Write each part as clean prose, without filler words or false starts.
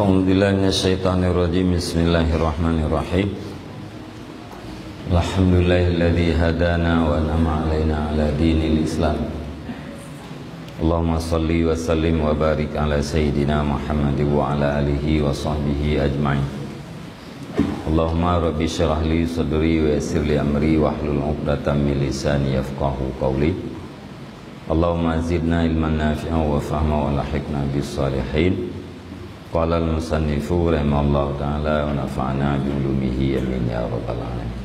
A'udzubillahi minasyaitonirrajim. Bismillahirrahmanirrahim. Alhamdulillahilladzi hadana wa an'ama 'alaina 'ala dinil Islam. Allahumma shalli wa sallim wa barik 'ala sayyidina Muhammad wa 'ala alihi wa sahbihi ajma'in. Allahumma rabbi shrah li sadri wa yassir li amri wahlul 'uqdatam min lisani yafqahu qawli. Allahumma zidna ilman nafi'an wa fahma wa lahiqna bis salihin. Qala al-musannifu rahimallahu ta'ala wa nafa'na bi ulumihi amin ya rabbal alamin.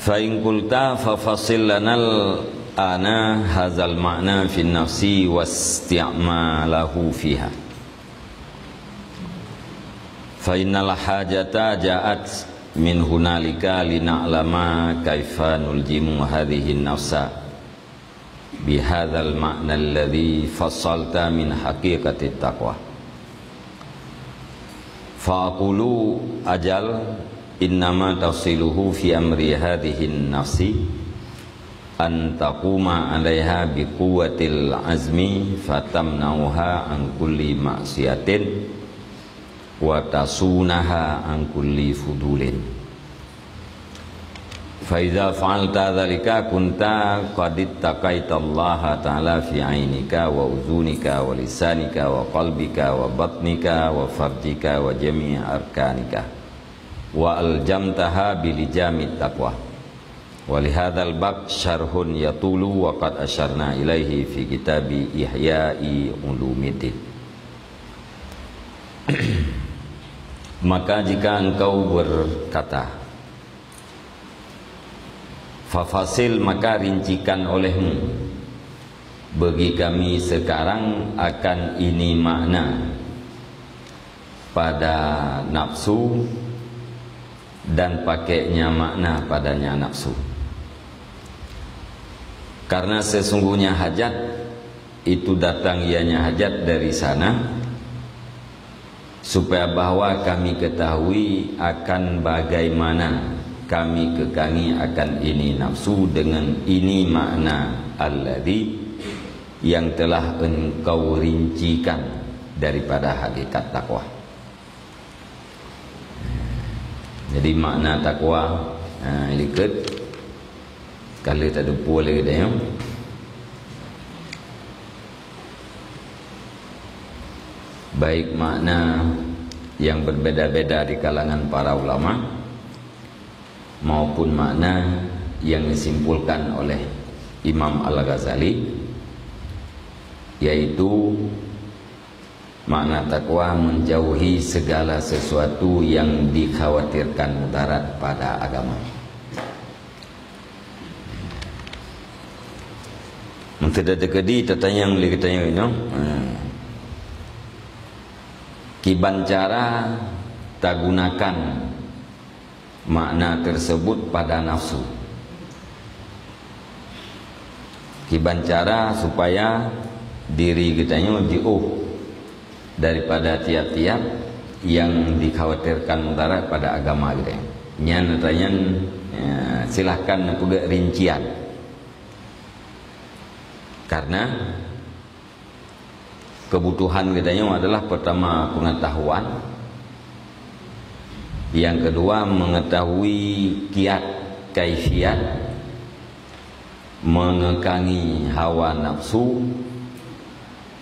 Fa'in qulta fafasil lanal ana hazal ma'na fi nafsi wasti'malahu fiha. Fa'innal hajata ja'at min hunalika lina'lama kaifa nuljimu hadhihi nafsa bihadzal ma'na alladhi fassalta min haqiqati taqwa. Fa'aqulu ajal innama tafsiluhu fi amri hadhihi nafsi an taquma 'alaiha bi quwwatil azmi fatamnauha an kulli ma'siyatin wa tasunaha an kulli fudulin. Fa idza fa'alta dzalika kunta qad ittaqaitallaha ta'ala fi 'ainika wa uzunika wa lisanika wa qalbika wa batnika wa farjika wa jami' arkanika wa aljamtaha bilijamit taqwa. Wa lihadzal bab syarhun yatulu wa qad asyarna ilaihi fi kitabi Ihya'i Ulumiddin. Maka jika engkau berkata, fafasil, maka rincikan olehmu bagi kami sekarang akan ini makna pada nafsu dan pakainya makna padanya nafsu. Karena sesungguhnya hajat itu datang ianya hajat dari sana, supaya bahwa kami ketahui akan bagaimana kami kekangi akan ini nafsu dengan ini makna alladzi yang telah engkau rincikan daripada hakikat takwa. Jadi makna takwa ikut kalau tak ada boleh dia baik makna yang berbeda-beda di kalangan para ulama maupun makna yang disimpulkan oleh Imam Al-Ghazali, yaitu makna takwa menjauhi segala sesuatu yang dikhawatirkan mudarat pada agama. Tidak dekedi tertanya boleh kita tanya kiban cara tak gunakan makna tersebut pada nafsu. Kiban cara supaya diri kita jauh daripada tiap-tiap yang dikhawatirkan mudarat pada agama kita. Nyan tanya silahkan juga rincian. Karena kebutuhan kita adalah pertama pengetahuan, yang kedua mengetahui kiat kaifiat mengekangi hawa nafsu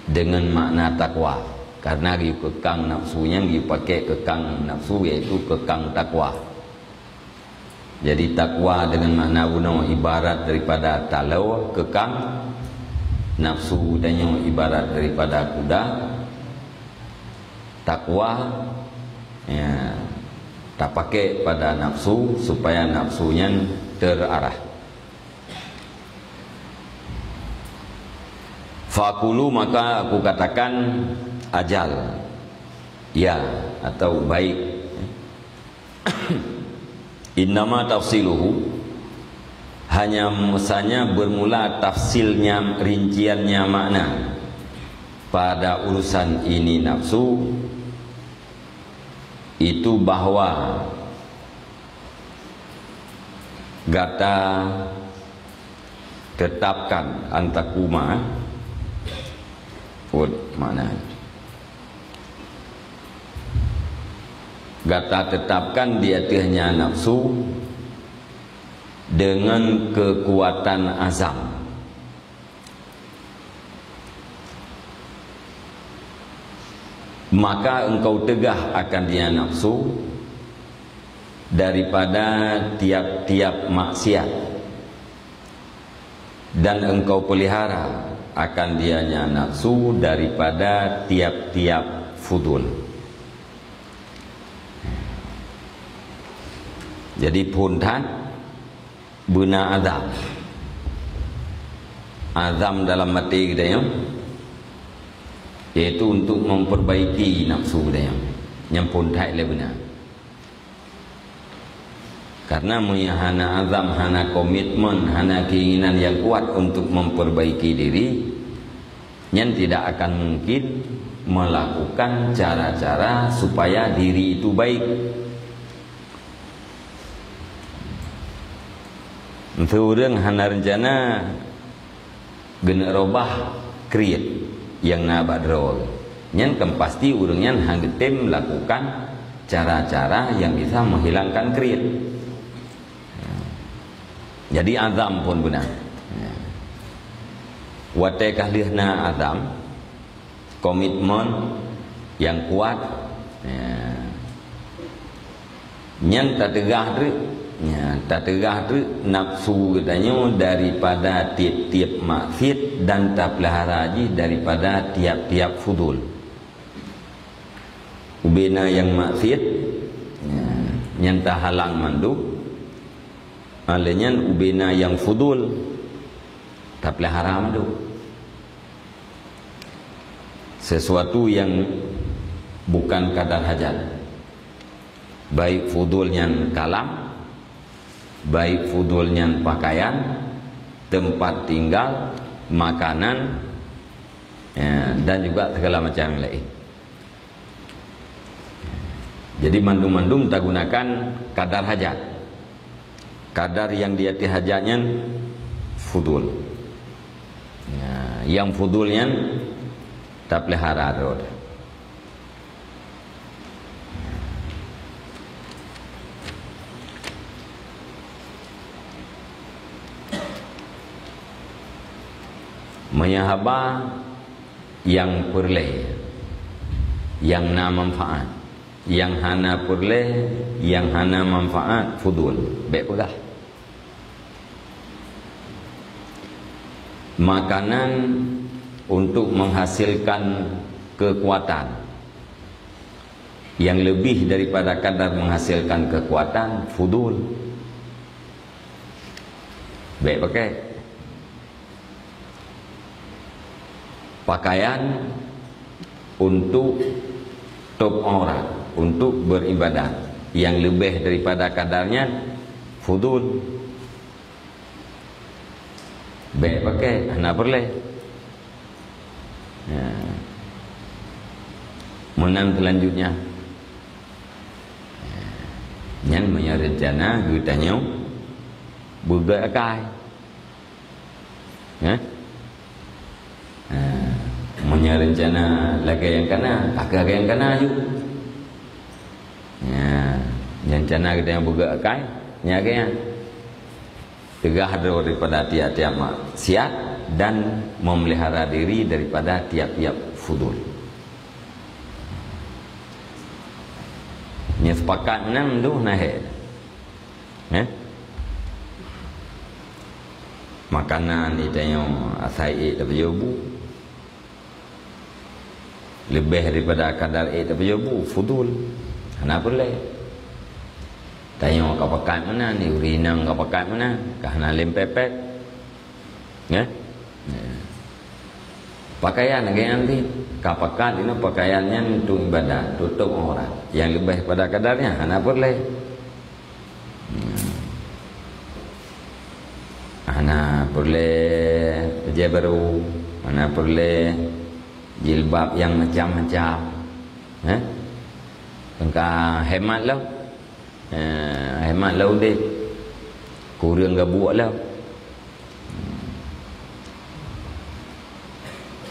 dengan makna takwa. Karena kekang nafsunya dipakai kekang nafsu, yaitu kekang takwa. Jadi takwa dengan makna guna ibarat daripada talau kekang, nafsu dan ibarat daripada kuda. Takwa tak pakai pada nafsu supaya nafsunya terarah. Fakulu, maka aku katakan ajal, ya atau baik. Innama tafsiluhu, hanya misalnya bermula tafsilnya, rinciannya makna pada urusan ini nafsu itu bahwa gata tetapkan antakuma mana gata tetapkan di atasnya nafsu dengan kekuatan azam. Maka engkau tegah akan dia nafsu daripada tiap-tiap maksiat, dan engkau pelihara akan dianya nafsu daripada tiap-tiap fudul. Jadi puntan guna azam. Azam dalam mati kita yang yaitu untuk memperbaiki nafsu kita yang pun tak le benar. Karena punya hana azam, hana komitmen, hana keinginan yang kuat untuk memperbaiki diri, yang tidak akan mungkin melakukan cara-cara supaya diri itu baik. Untuk orang hana rencana gena robah create yang nabat rol, nyan kan pasti orangnya hanggetem melakukan cara-cara yang bisa menghilangkan create. Jadi azam pun benar. Watai kahlihna azam, komitmen yang kuat, nyan tak tegah tu. Ya, tak tegah tu nafsu katanya daripada tiap-tiap maksiat dan tak pelihara haji daripada tiap-tiap fudul. Ubena yang maksiat ya, yang tak halang mandub, alanya ubena yang fudul tak pelihara mandub. Sesuatu yang bukan kadar hajat, baik fudulnya kalam, baik fudulnya pakaian, tempat tinggal, makanan, ya, dan juga segala macam yang lain. Jadi mandum-mandum tak gunakan kadar hajat. Kadar yang dia hajatnya fudul. Ya, yang fudulnya tak pelihara roda. Menyahaba yang perleh, yang na manfaat, yang hana perleh, yang hana manfaat fudul, baik pegah. Makanan untuk menghasilkan kekuatan yang lebih daripada kadar menghasilkan kekuatan fudul, baik pakai. Pakaian untuk top aurat, untuk beribadah yang lebih daripada kadarnya fudul, baik pakai hana boleh. Ya. Menang selanjutnya yang menyerencana gutanya bergakai, ya. Menyerencana lagi yang kana, kakak yang kana juga. Ya, rencana kita yang bergakai, nyaganya tegah daripada tiap-tiap maksiat dan memelihara diri daripada tiap-tiap fudul. Nya sepakat menang tu naik. Makanan itu yang asai tapi jobu lebih daripada kadar tapi jobu fudul. Kenapa boleh? Tanya kau pakai mana ni, urinang kau pakai mana? Kahana lempepek. Ya? Pakaian lagi nanti. Kau pakai ini pakaiannya untuk ibadah, tutup orang. Yang lebih pada kadarnya, kenapa boleh? boleh baju baru, mana boleh jilbab yang macam-macam. Engkau hemat lah. Hemat lah udah. Kurang gabuk lah.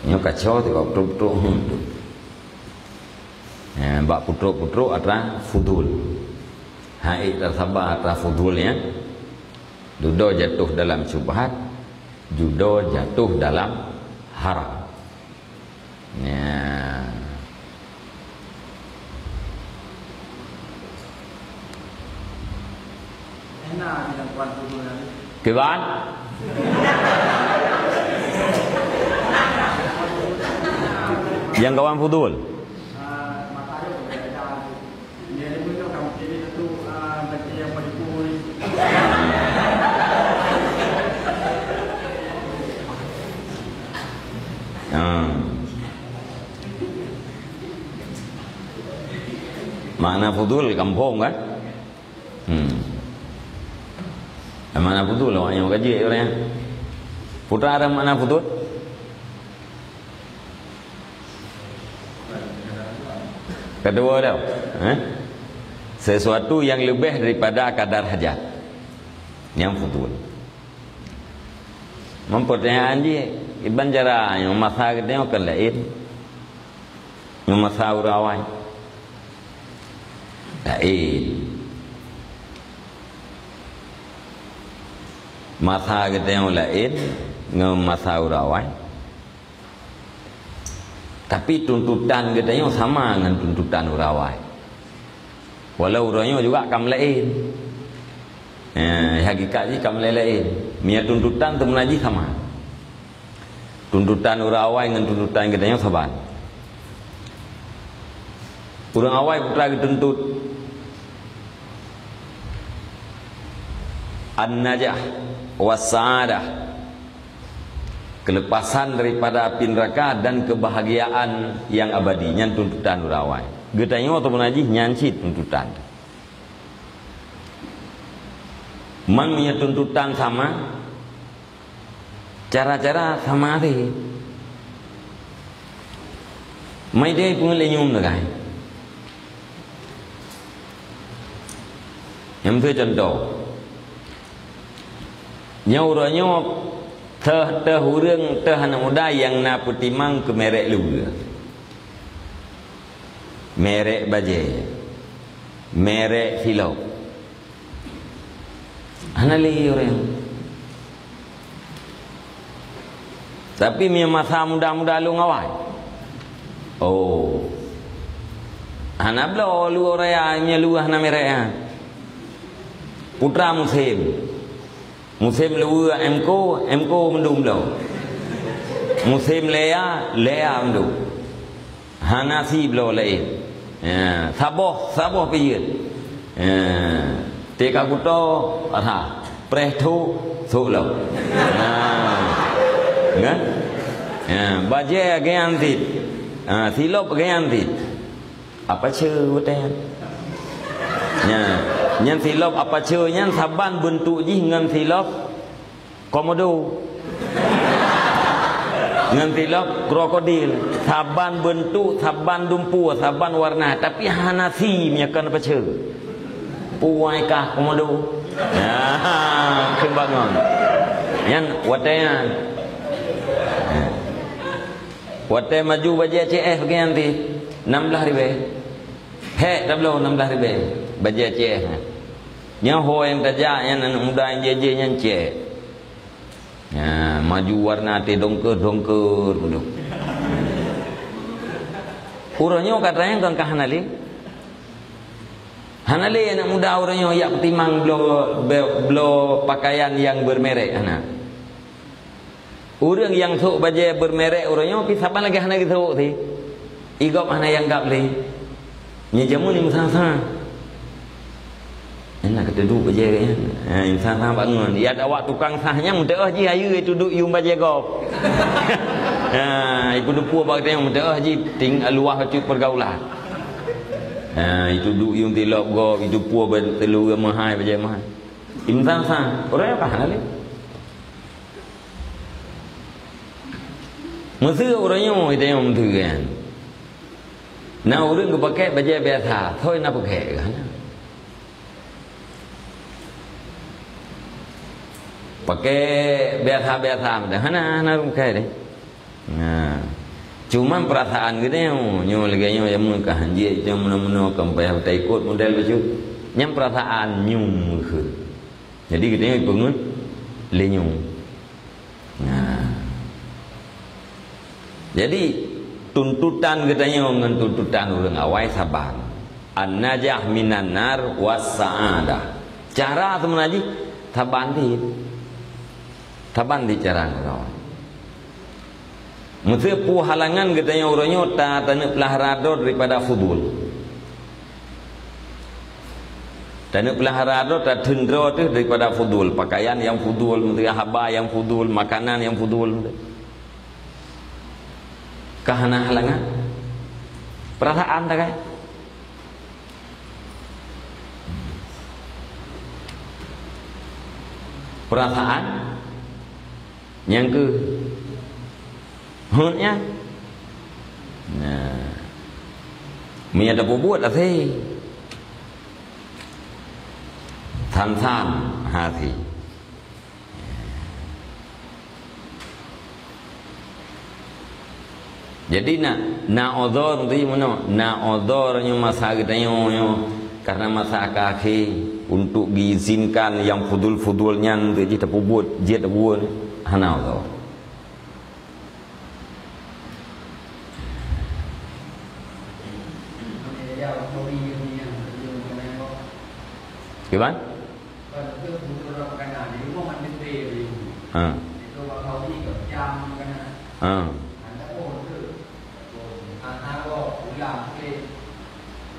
Ini kacau tu kau putruk-putruk. Bak putruk-putruk adalah fudul. Haid tersabah adalah fudulnya. Judo jatuh dalam syubhat, judo jatuh dalam haram. Ya. Enak tidak kuat fudul nanti. Keban? Yang kawan fudul? Makanya berbeda. Dia itu kamu jadi itu baca yang berikuti. Makna fudul kampung kan? Makna fudul orang yang gaji orang. Putra ada makna fudul? Kedua dah. Sesuatu yang lebih daripada kadar hajat. Yang fudul. Mempertanyaan dia Iban jara yang masa kita kan lain. Yang masa urawai lain. Masa kita yang lain dengan masa urawai. Tapi tuntutan kita yang sama dengan tuntutan urawai. Walau urawainya juga kam lain. Hakikatnya kam lain. Mia tuntutan tu menaji sama. Tuntutan urawai dengan tuntutan kita yang sabar. Urang awai putra dituntut an-najah was-sa'adah, kelepasan daripada api neraka dan kebahagiaan yang abadi. Nyan tuntutan urawai. Getanya atau menajih nyancit tuntutan. Man punya tuntutan sama, cara-cara sama sih. Mai dia pun lenyum dekai. Yang tu contoh. Nyauranyo terhurung terhana muda yang na putimang ke merek lu. Merek baje. Merek filau. Hanali orang. Tapi mi masa muda-muda lu ngawai. Oh. Hanablo lu orang yang lu hana mereka. Putra Muslim. Muslim lu emko mendum lo. Muslim Lea mendum. Hanasi blo lain. Saboh piyut. Teka kuto ada. Prehtu solo. Kan? Baje ganti. Silop ganti. Apa cerita? Nyan silop apa cerita? Nyan saban bentuk ji ngan silop komodo. Ngan silop krokodil. Saban bentuk, saban dumpu, saban warna. Tapi hanasi miakan apa cerita? Puai kah komodo? Kembangan. Nyan watayan. Watai maju baja CF ganti 16,000. Hek dah belum 16,000 baja CF. Yang ho yang tajak yang anak muda yang jeje yang cek. Maju warna te dongker dulu. Urangnya katanya kan kahanali. Hanali anak muda urangnya yak petimang blo pakaian yang bermerek anak. Orang yang sok baje bermerek orangnya pi siapa lagi hana gitu ti. Igop hana yang gap li. Nya jamu ni musang-sang. Enak kata duduk baje kan. Musang-sang bangun. Ya ada awak tukang sahnya mudah ji ayu itu duduk yum baje gop. Iku depu bak tengok mudah ji ting luah cu pergaulan. Itu duduk yum tilok gop itu pu telu mahai baje mahai. Musang-sang. Orang apa hana li? Mesti orangnya itu yang mesti kan. Nah orang tu pakai baju biasa, thôi nak pakai kan. Pakai biasa-biasa dah, hana pakai deh. Nah, cuma perasaan kita yang lagi yang muka hanji, yang mana-mana kampai kita ikut model baju, yang perasaan nyum ke. Jadi kita yang pengen lenyum. Nah, jadi tuntutan katanya dengan tuntutan orang awai sabar. An-najah minan nar was-sa'adah. Cara tu menaji tabanti cara kau. Mesti pu halangan katanya orangnya tak tanah pelahara daripada fudul. Tanah pelahara tak tendro tu daripada fudul. Pakaian yang fudul, mesti haba yang fudul, makanan yang fudul. Kahana halangan perasaan tak kan? Perasaan yang ke hutnya nah punya ada buat lah sih san hati. Jadi nak odor tu mana? Nak odornya masa kita karena masa kaki untuk diizinkan yang fudul-fudulnya tu je tak buat, je tak buat hana odor. Gimana?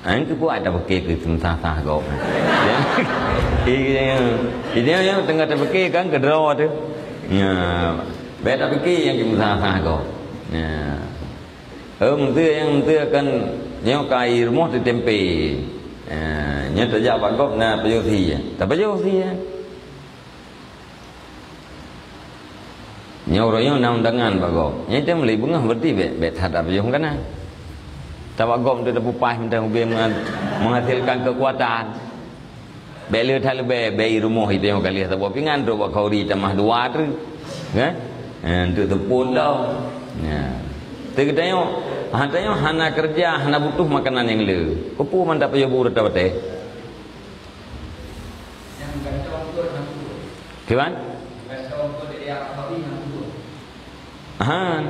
Anh cứ buat ada pakai ke sah kau. Ini yang tengah terpakai kan kedua tu. Ya, beda pakai yang sah kau. Ya. Mesti akan yang kai rumah tu tempe. Nya terjak bagop na pejuthi. Tak pejuthi. Nya orang yang dengan bagop. Nya dia melih bunga berarti bet hadap pejuh kan. Tawagom tu dah pupas minta ubin menghasilkan kekuatan. Bela talbe bei rumah itu yang kali tak buat pingan tu buat kauri tamah dua tu. Kan? Untuk tepun dah. Ya. Tu kita tengok hana kerja, hana butuh makanan yang le. Kupu man tak payah burut dah betul. Yang gantong tu hang tu. Kiban? Gantong tu dia kauri hang tu. Han.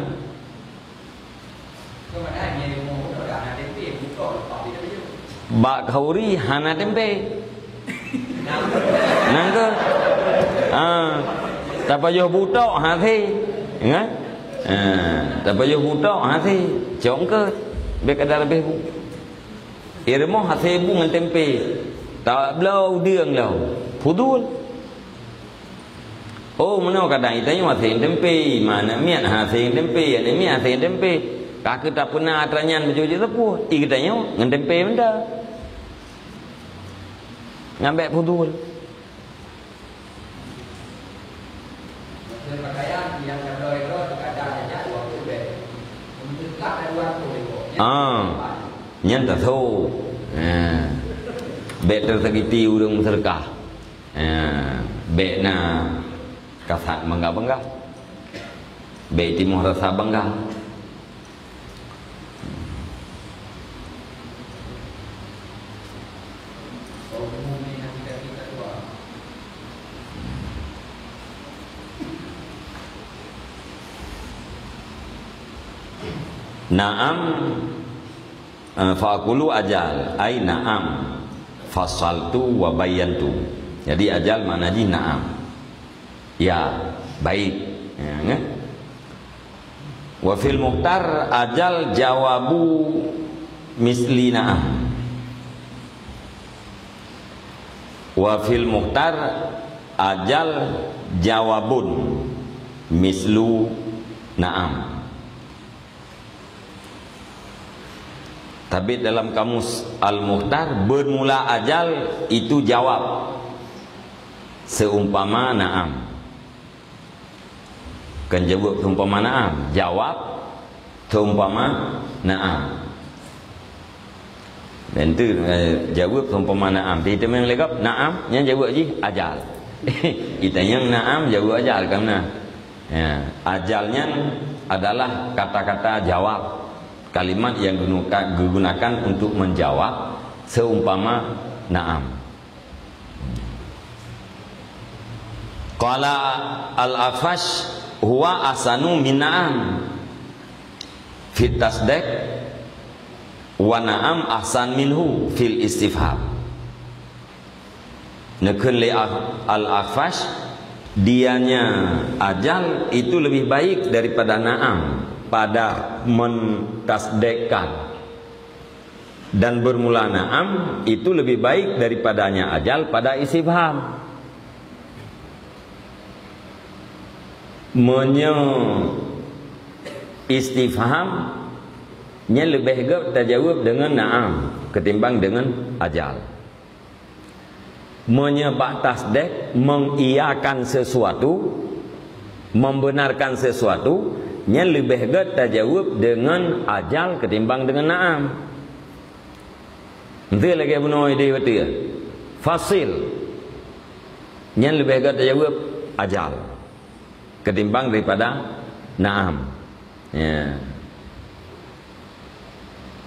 Bak kauri hana tempe. Nangka. Tak payah butok hati. Ingat? Tak payah butok hati. Jongke. Bekadar lebih bu. Irmo hati bu dengan tempe. Tak belau diang lau. Fudul. Oh, mana kadang itanya hati tempe, mana miat hati tempe, ani miat hati tempe. Kakak tak pernah atranyan berjuji tepuh. Ikatanya dengan tempe benda. Ngambek fudul. Pakaian yang kedua itu kadang ada dua kubek. Untuk tak ada dua kubek. Yang tak tahu. Bek tersegiti urang serkah. Bek na kasat bangga-bangga. Bek timur rasa bangga. Naam faqulu ajal ai naam fasaltu wa bayantu. Jadi ajal makna ji naam. Ya, baik. Ya, wa fil muhtar ajal jawabu misli naam. Wa fil muhtar ajal jawabun mislu naam. Tapi dalam kamus Al-Mukhtar bermula ajal itu jawab seumpama na'am. Kan jawab seumpama na'am. Jawab seumpama na'am. Dan tu jawab seumpama na'am. Kita memang lekap na'am, yang jawab je ajal. Kita yang na'am jawab ajal kan nah. Ya, ajalnya adalah kata-kata jawab. Kalimat yang digunakan untuk menjawab seumpama na'am. Qala al-Afash huwa asanu min na'am fit tasdiq wa na'am ahsan minhu fil istifham. Nakun li al-Afash, dianya ajal itu lebih baik daripada na'am pada mentasdekkan, dan bermula na'am itu lebih baik daripadanya ajal pada istifham. Istifhamnya lebih baik terjawab dengan na'am ketimbang dengan ajal. Menyebab tasdek, mengiyakan sesuatu, membenarkan sesuatu, nya lebih baik terjawab dengan ajal ketimbang dengan na'am. Itu lagi benar ide betul. Fasil nya lebih baik terjawab ajal ketimbang daripada na'am. Ya.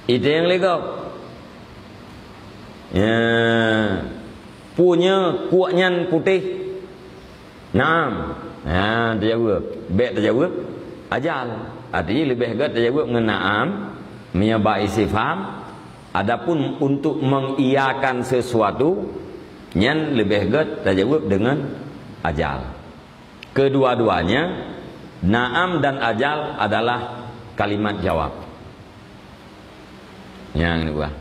Itu yang legap. Ya. Punya kuaknya putih. Na'am. Ya, terjawab. Baik terjawab ajal. Artinya lebih baik terjawab dengan na'am, menyebab istifham. Adapun untuk mengiyakan sesuatu, yang lebih baik terjawab dengan ajal. Kedua-duanya na'am dan ajal adalah kalimat jawab. Yang ini buah.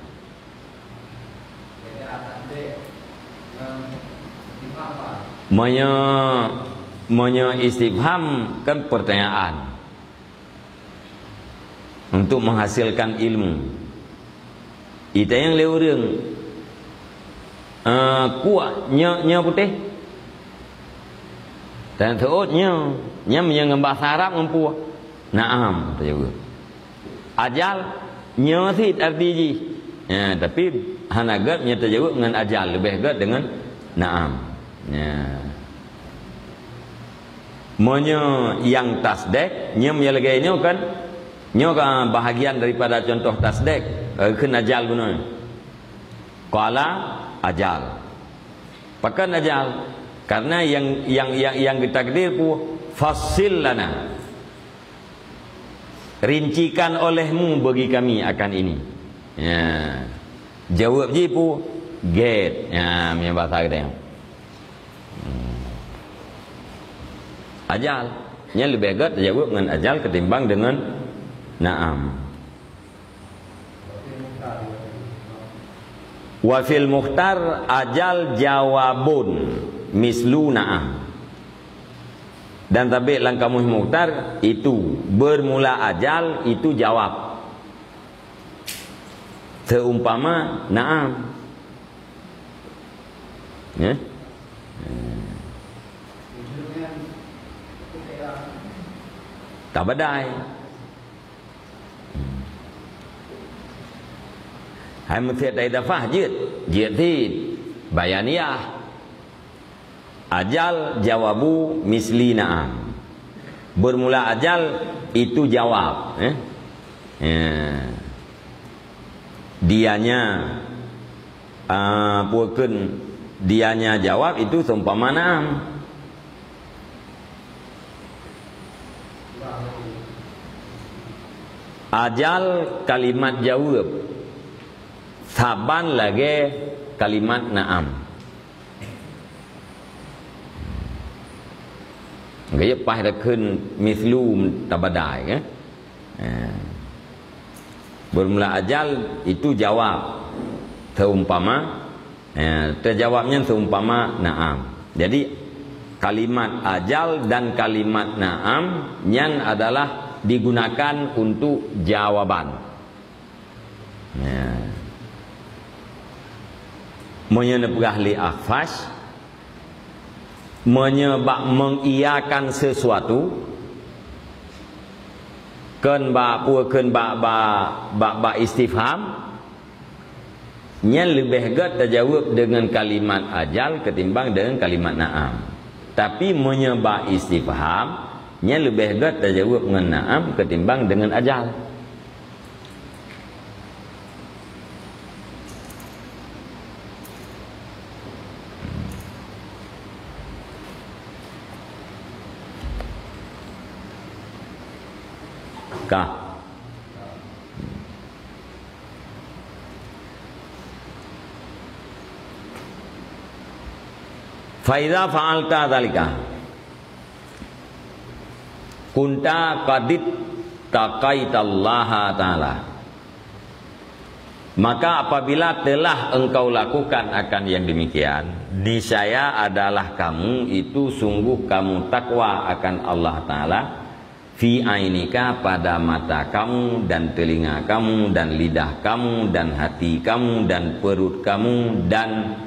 Istifham kan pertanyaan untuk menghasilkan ilmu. Itu yang lewurang kuat nya putih. Dan terusnya yang bahasa Arab mempuah na'am terjawab. Ajal nyasid arti ya, tapi hanagat nya terjawab dengan ajal, lebih agak dengan na'am. Ya. Monya yang tasdek nya lagi kan bahagian daripada contoh tasdek kena ajal guna. Qala ajal. Pakan ajal. Karena yang ditakdir pun fasil lana, rincikan olehmu bagi kami akan ini. Ya. Jawab je pun get. Ya, punya bahasa kita yang ajal. Yang lebih agak jawab dengan ajal ketimbang dengan na'am. Wa fil mukhtar ajal jawabun mislu na'am. Dan tabik langkah mukhtar itu bermula ajal itu jawab seumpama na'am. Ya. Tak badai. Hai muthiat idafah jid thi bayaniyah. Ajal jawabu misli na'am. Bermula ajal itu jawab. Dianya puakeun dianya jawab itu seumpama na'am. Ajal kalimat jawab, saban lagi kalimat na'am. Gaya pah dah kun mislu tabadai kan. Bermula ajal itu jawab seumpama, terjawabnya seumpama na'am. Jadi kalimat ajal dan kalimat na'am yang adalah digunakan untuk jawaban. Menyebab li akhfash, menyebab mengiyakan sesuatu, Ken ba pu ken ba istifham nya lebih gat terjawab dengan kalimat ajal ketimbang dengan kalimat na'am. Tapi menyebab istifham nya lebih gat terjawab dengan na'am ketimbang dengan ajal. Kah? Faiza fa'alta dzalika kunta qadit taqaitallaha ta'ala, maka apabila telah engkau lakukan akan yang demikian, niscaya adalah kamu itu sungguh kamu takwa akan Allah Ta'ala, fi ainika pada mata kamu dan telinga kamu dan lidah kamu dan hati kamu dan perut kamu dan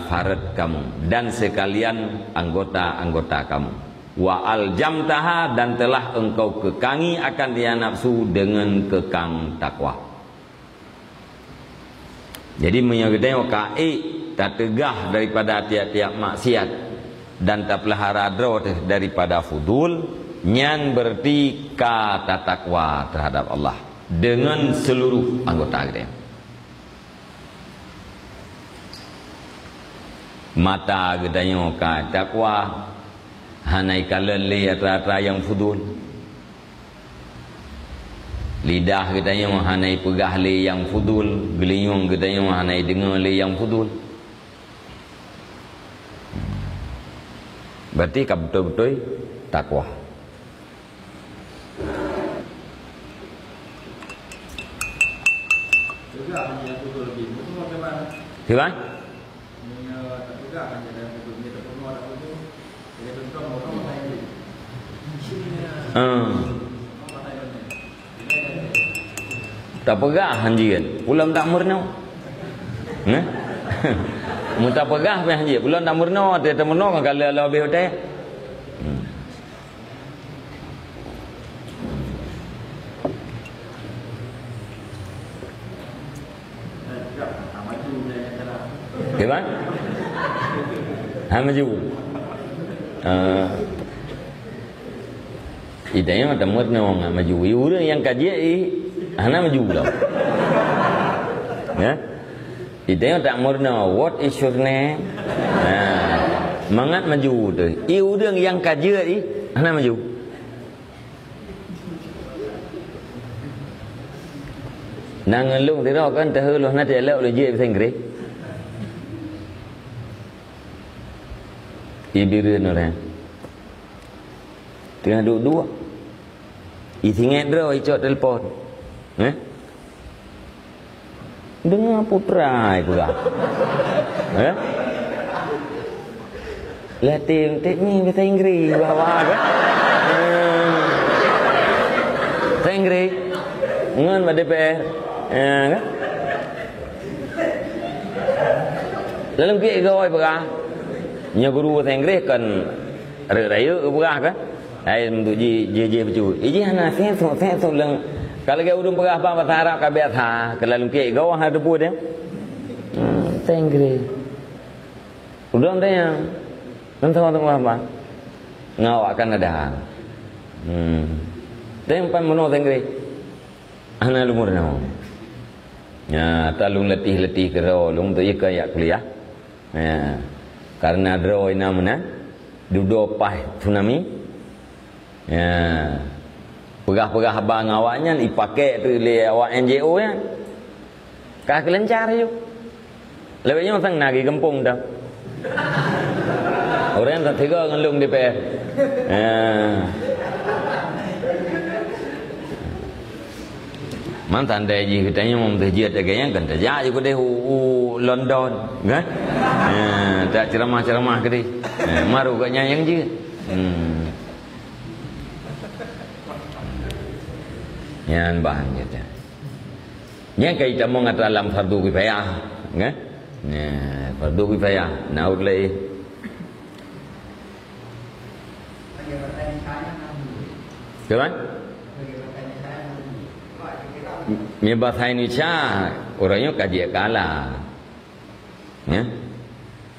farad kamu dan sekalian anggota-anggota kamu. Wa aljamtaha dan telah engkau kekangi akan dia nafsu dengan kekang takwa. Jadi menyebutnya kai tak tegah daripada tiap-tiap maksiat dan tak pelihara daripada fudul, nyan berarti kata takwa terhadap Allah dengan seluruh anggota kita. Mata gedanya ka takwa hanai kalen le atra yang fudul, lidah gedanya hanai pegah le yang fudul, geliung gedanya hanai dengar le yang fudul. Berarti ka betul-betul takwa. Juga hanya fudul lagi. Itu bagaimana? Gimana? Tak pegah hanjian ulam tak murno mu tak pegah pe hanjian ulam tak murno te murno kan kalau lebih hotel gimana maju idenya tak murno nggak maju udah yang kaji ana maju lah. Ya. Idenya tak murno. What is your name? Mangat maju tu. Udang yang kaji ana maju. Nang lung thì đó kan teh lu na te le lu je bahasa Inggeris. Ibirin orang. Tengah duduk. Itingat ro icot telefon. Dengar putra itu lah. Latih ni bahasa Inggeris bawa kan? Bahasa Inggeris ngan pada DPR, kan? Dalam kita gawai berah, nya guru bahasa Inggeris kan raya berah kan? Ai untuk je betul. Iji hana saya lang. Kalau kita udung perah bahasa Arab kabeh tha, kalau ke gawah ada buat dia. Tenggri. Udang dia. Entah apa. Ngawak kan ada. Tempan mono tenggri. Ana lumur nau. Ya, talung letih-letih kero lung tu ika ya kuliah. Ya. Karena dro ina mana? Duduk pah tsunami. Ya. Pegah-pegah abang awaknya dipakai tu oleh awak NGO ya. Kah kelencar je. Lebihnya orang nak pergi kampung dah. Orang tak tiga ngelung DPR. Mantan dah je katanya mau terjadi agaknya kan terjadi juga deh London, kan? Tak ceramah-ceramah ke deh. Maru katanya yang je. Yang bahan kita. Yang kita mau ngata dalam fardu kifayah, kan? Fardu kifayah. Naud lagi. Kawan? bahasa Indonesia orangnya kaji kalah. Ya.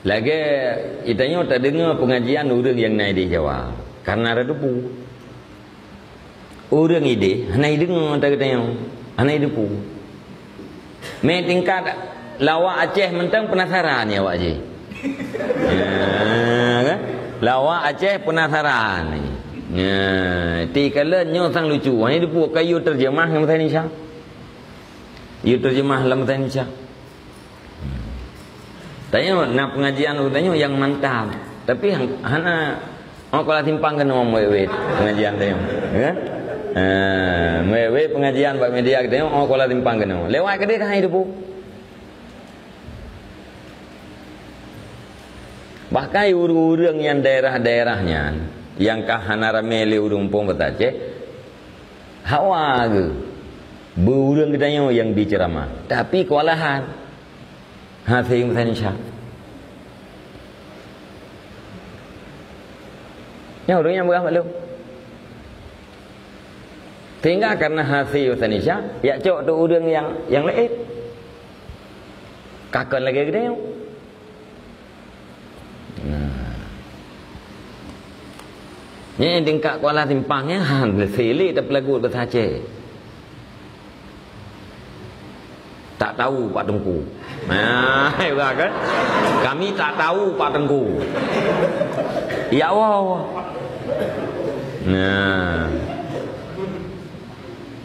Lagi itanya tak dengar pengajian orang yang naik di Jawa karena ada debu. Orang ide, naik dengar tak katanya, naik debu. Main tingkat lawak Aceh mentang penasaran ya Wak Aceh. Ya, kan? Lawak Aceh penasaran ni. Ya, tikala nyo sang lucu. Ini debu kayu terjemah dalam bahasa Indonesia. You terjemah dalam bahasa Indonesia. Tanya nak pengajian tanya yang mantap. Tapi hana kalau timpang kan orang wewe pengajian tanya. Kan? Wewe pengajian bak media tanya kalau timpang kan. Lewat ke dia kan hidup. Bahkan urang yang daerah-daerahnya yang kahana ramai le urang pun betace hawa ke. Berurang katanya yang diceramah. Tapi kewalahan. Hafiz Indonesia. Yang orangnya berapa maklum? Tinggal karena Hafiz Indonesia, ya cok tu orang yang lain. Kakon lagi gede yang. Ni tingkat kuala timpangnya han seli tak pelagu bersace. Tak tahu Pak Tengku. Kan? Kami tak tahu Pak Tengku. Ya Allah. Nah.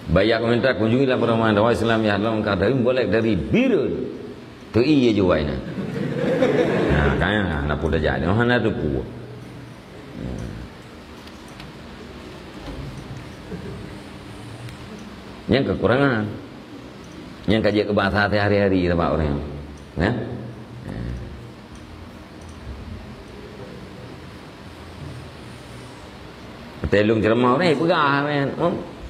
Banyak komentar kunjungilah pertemuan dakwah Islam yang dalam keadaan boleh dari biru. Tu iya juga ini. Nah, kaya nak pun dah jadi. Mana tu pu. Yang kekurangan. Yang kaji ke bahasa hari-hari tempat orang. Ya. Telung ceramah orang pegah kan.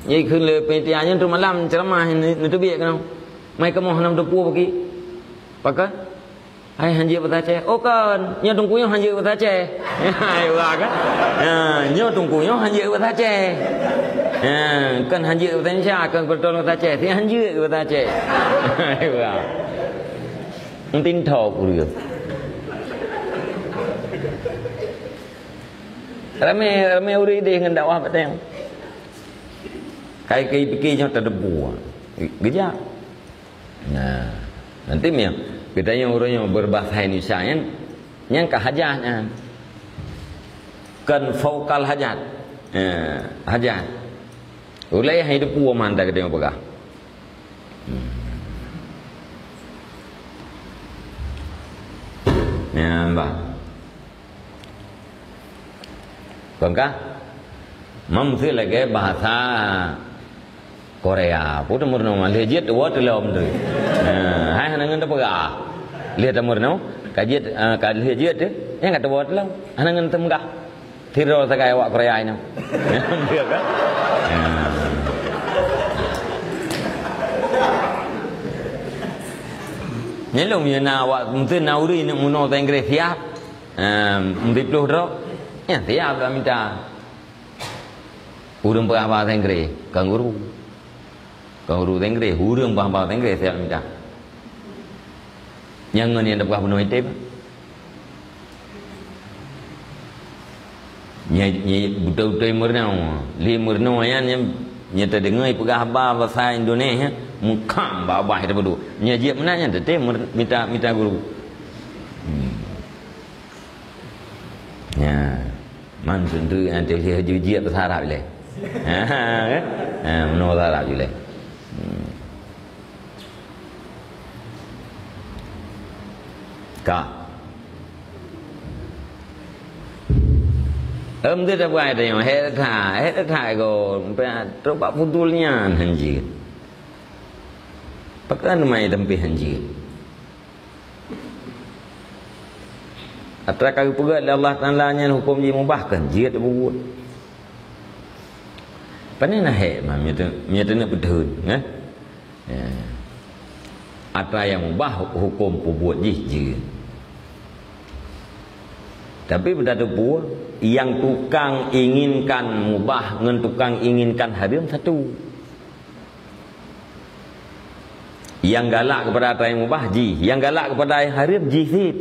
Jadi khun penitia tu malam ceramah ni tu biak kan. Mai ke mohon tu pu bagi. Pakai hai hanji batace. Oh kan, nya tungkunya hanji batace. Hai wa kan. Nya tungkunya hanji batace. Kan hanji batace kan bertolong batace. Thì hanji batace. Hai wa. Tin thầu của dia. Ramai orang dengan dakwah betul. Kai fikirnya terdebu. Gejak. Nah, nanti kita yang orang yang berbahasa Indonesia yang kehajatnya kan faukal hajat. Hajat. Ulai hidup puan manda kita yang pegah. Ya, mbak. Bangka mampu lagi bahasa Korea. Putu murno malajit dua telom tu. Hai hanangan tu pegah. Lihat murno kajiat kalajit tu yang kata dua telom. Hanangan tu megah. Tiro sakai awak Korea ini. Dia kan? Nyelum ya na awak mungkin nauri nak muno tenggelam siap. Mungkin peluh tu. Ya, tiap dah minta. Urang bahasa Inggris, kanguru. Kanguru Inggris, urang bahasa Inggris tiap minta. Yang ni yang dapat penuh itu. Ni betul-betul murno. Li murno yang nya terdengar pegah bahasa Indonesia, mukam babah itu betul. Nya dia menanya teteh minta guru. Ya. Man tentu nanti saya jujur bahasa Arab le. Menurut Arab je le. Kak. Dia dah buat itu yang head go, terus putulnya hanji. Pakai nama tempi hanji. Atra kali pegat Allah Taala nya hukum dia mubahkan dia tak buat. Panen nah mia tu nak betul kan? Atra yang mubah hukum buat je. Tapi benda tu buat yang tukang inginkan mubah dengan tukang inginkan haram satu. Yang galak kepada atra yang mubah ji, yang galak kepada yang haram jihid.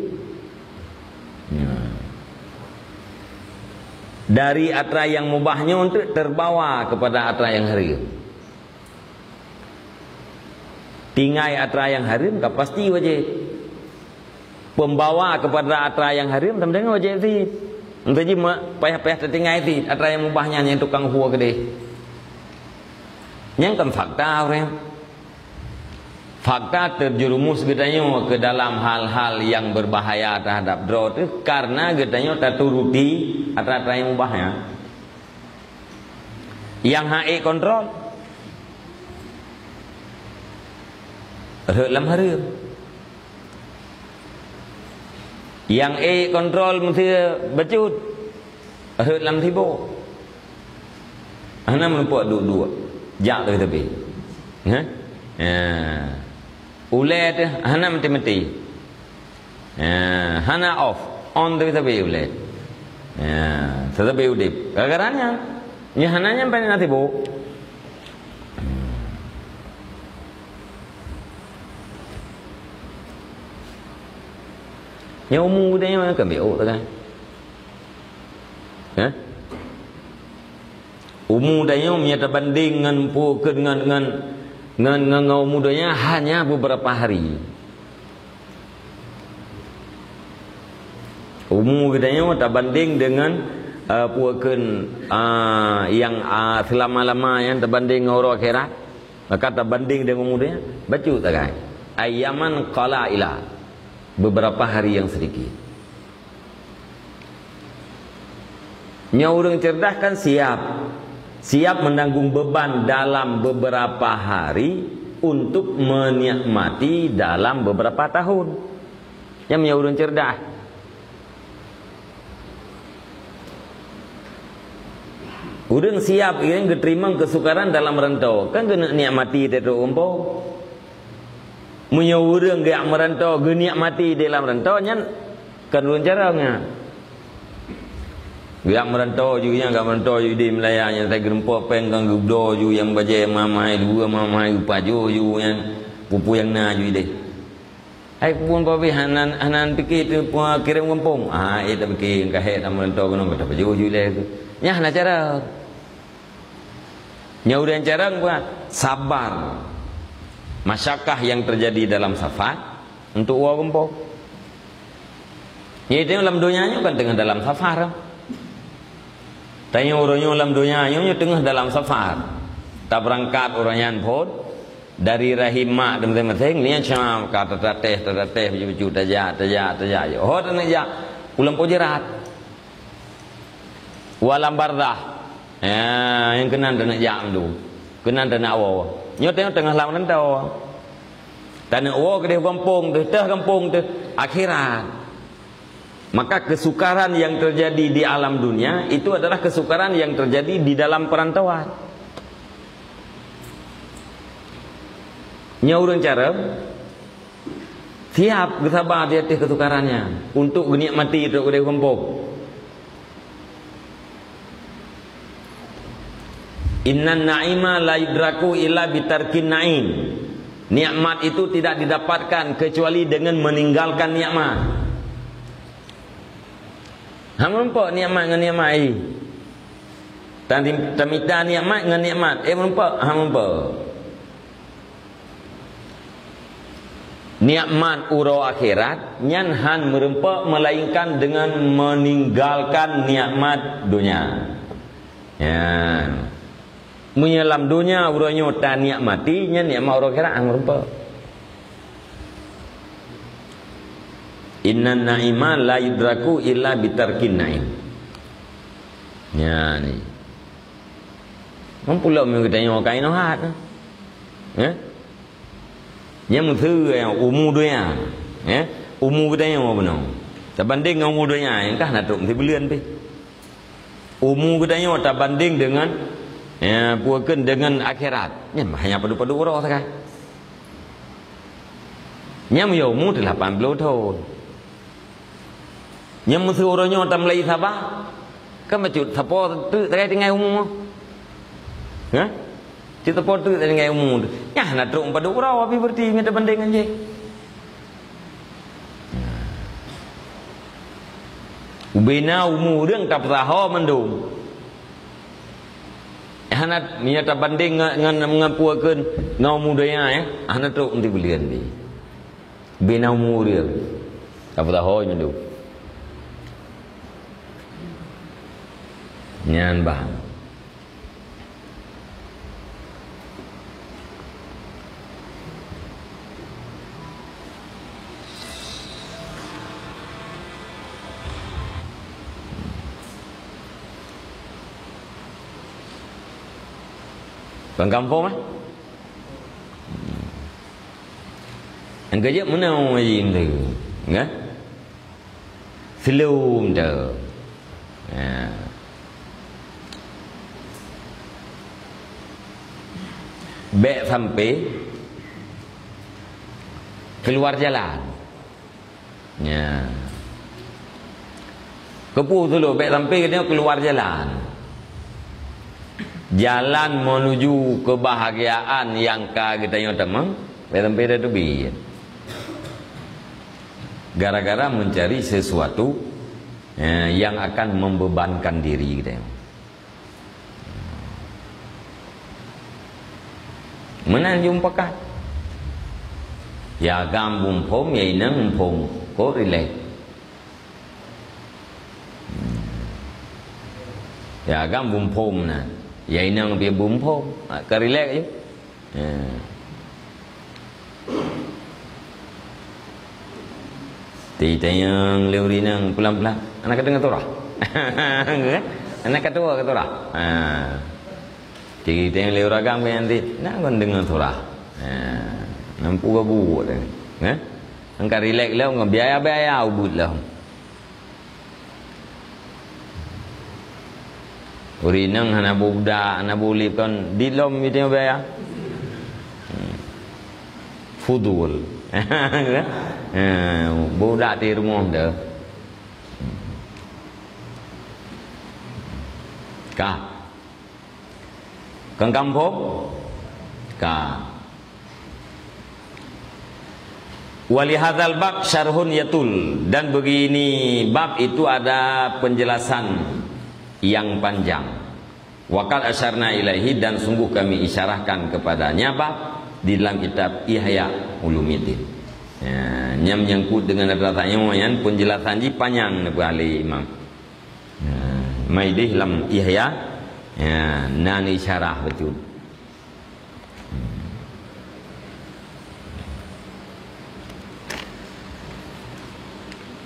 Dari atra yang mubahnya untuk terbawa kepada atra yang haram. Tinggai atra yang haram tak pasti wajib. Pembawa kepada atra yang haram sama wajib zid. Untuk je payah-payah tertinggai zid atra yang mubahnya yang tukang hua gede. Yang kan fakta orang. Fakta terjerumus getanya ke dalam hal-hal yang berbahaya terhadap draw itu karena getanya tak turuti atra-atra yang mubahnya. Yang HE kontrol dalam haram. Yang A kontrol mesti becut dalam tiba. Ana menumpuk dua-dua. Jak tu tepi. Ha? Ulet hana mati-mati. Hana off. On tu tepi ulet. Tetapi udip. Gara-garanya nya hananya paling nanti bu. Yang umum budaya mana kan biok tak kan? Umum budaya menyata banding dengan puken dengan umum budaya hanya beberapa hari. Umum budaya tak banding dengan puken yang selama-lama yang terbanding dengan orang akhirat. Maka tak banding dengan umum budaya baca tak kan? Ayaman qalailah. Beberapa hari yang sedikit. Nya orang cerdas kan siap menanggung beban dalam beberapa hari untuk menikmati dalam beberapa tahun. Yang punya orang cerdas. Orang siap yang keterima kesukaran dalam rantau kan kena nikmati tetu umpau. Punya orang yang merantau geniak mati dalam rantau nyan kan urang caranya. Yang merantau juga yang merantau juga di Melaya yang saya gerempok penggang gubdo juga yang baca mamai dua mamai upajo juga yang pupu yang na juga deh. Ai pun babi hanan fikir tu puan kirim kampung. Tak fikir kahet merantau kono tak pajo juga deh tu. Nya hana cara. Nya urang cara puan sabar. Masyakah yang terjadi dalam safar untuk uang gempok. Ini dalam dunianya kan tengah dalam safar. Tanya orangnya dalam dunianya tengah dalam safar. Tak berangkat orangnya pun dari rahim mak dan masing-masing ni macam kata tateh baju tajak. Oh tak nak ulang pojerat. Walam bardah. Yang kena nak jam tu. Kena nak awal. Nyo tengah lawan tau. Tanah oh ke kampung tu, kampung tu akhirat. Maka kesukaran yang terjadi di alam dunia itu adalah kesukaran yang terjadi di dalam perantauan. Nya urang cara siap bersabar di atas kesukarannya untuk menikmati itu ke kampung. Innan na'ima la yudraku illa bitarkin na'im. Nikmat itu tidak didapatkan kecuali dengan meninggalkan nikmat. Hang nampak nikmat dengan nikmat ai. Tamita nikmat dengan nikmat. Nampak? Hang nampak. Nikmat urau akhirat nyan han merempak melainkan dengan meninggalkan nikmat dunia. Ya. Menyelam dunia urangnya tak nikmati nya nikmat orang kira ang rupa. Innan na'ima la yudraku illa bitarkin na'im. Ya ni. Mampu lah mengutanya kain nohat. Ya. Nya muthu umu dunia. Ya. Umu katanya apa benar. Terbanding dengan umu dunia yang kah nak tuk mesti belian pi. Umu katanya tak banding dengan puakan dengan akhirat. Nya hanya padu-padu orang saja. Nya umur 80 tahun. Nya mesti orangnya tak mulai sabar. Kan bacut sapo tu terkait dengan umur. Ha? Kita potong dengan ilmu tu. Ya nak teruk pada urau api berarti minta banding je. Ubena umur รื่องกับสะฮอมันดูhanat minta banding dengan puakeun ngau mudanya ya hanat teruk nanti belian di. Ubena umur รื่องกับสะฮอมันดู Nyan bah. Orang kampung lah. Yang kerja mana orang majim tu? Enggak? Selum tu. Ya. Bek sampai keluar jalan. Ya. Kepuh dulu bek sampai dia keluar jalan. Jalan menuju kebahagiaan yang kita temang, bek sampai dah tu biar. Gara-gara mencari sesuatu yang akan membebankan diri kita. Mana jumpa kan? Ya gambung pom, ya inang pom, kau relax. Ya gambung pom na, ya inang dia bum pom, kau relax je. Titayang leurinang pelan-pelan, anak kata ngaturah, anak kata ngaturah. Kita yang lewat agam nanti, nak kon dengar thora. Nampu gabu dah. Angkat relax lah, ngam biaya ubud lah. Urinang hana budak, hana bulip kan dilom itu biaya. Fudul. Budak di rumah dah. Kah? Kang kampung ka wali hadzal bab syarhun yatul, dan begini bab itu ada penjelasan yang panjang. Waqad asyarna ilaihi, dan sungguh kami isyarahkan kepadanya bab di dalam kitab Ihya Ulumuddin. Ya, yang menyangkut dengan datanya moyan penjelasan ji panjang ni ahli imam. Maidih lam Ihya. Ya, nani syarah betul.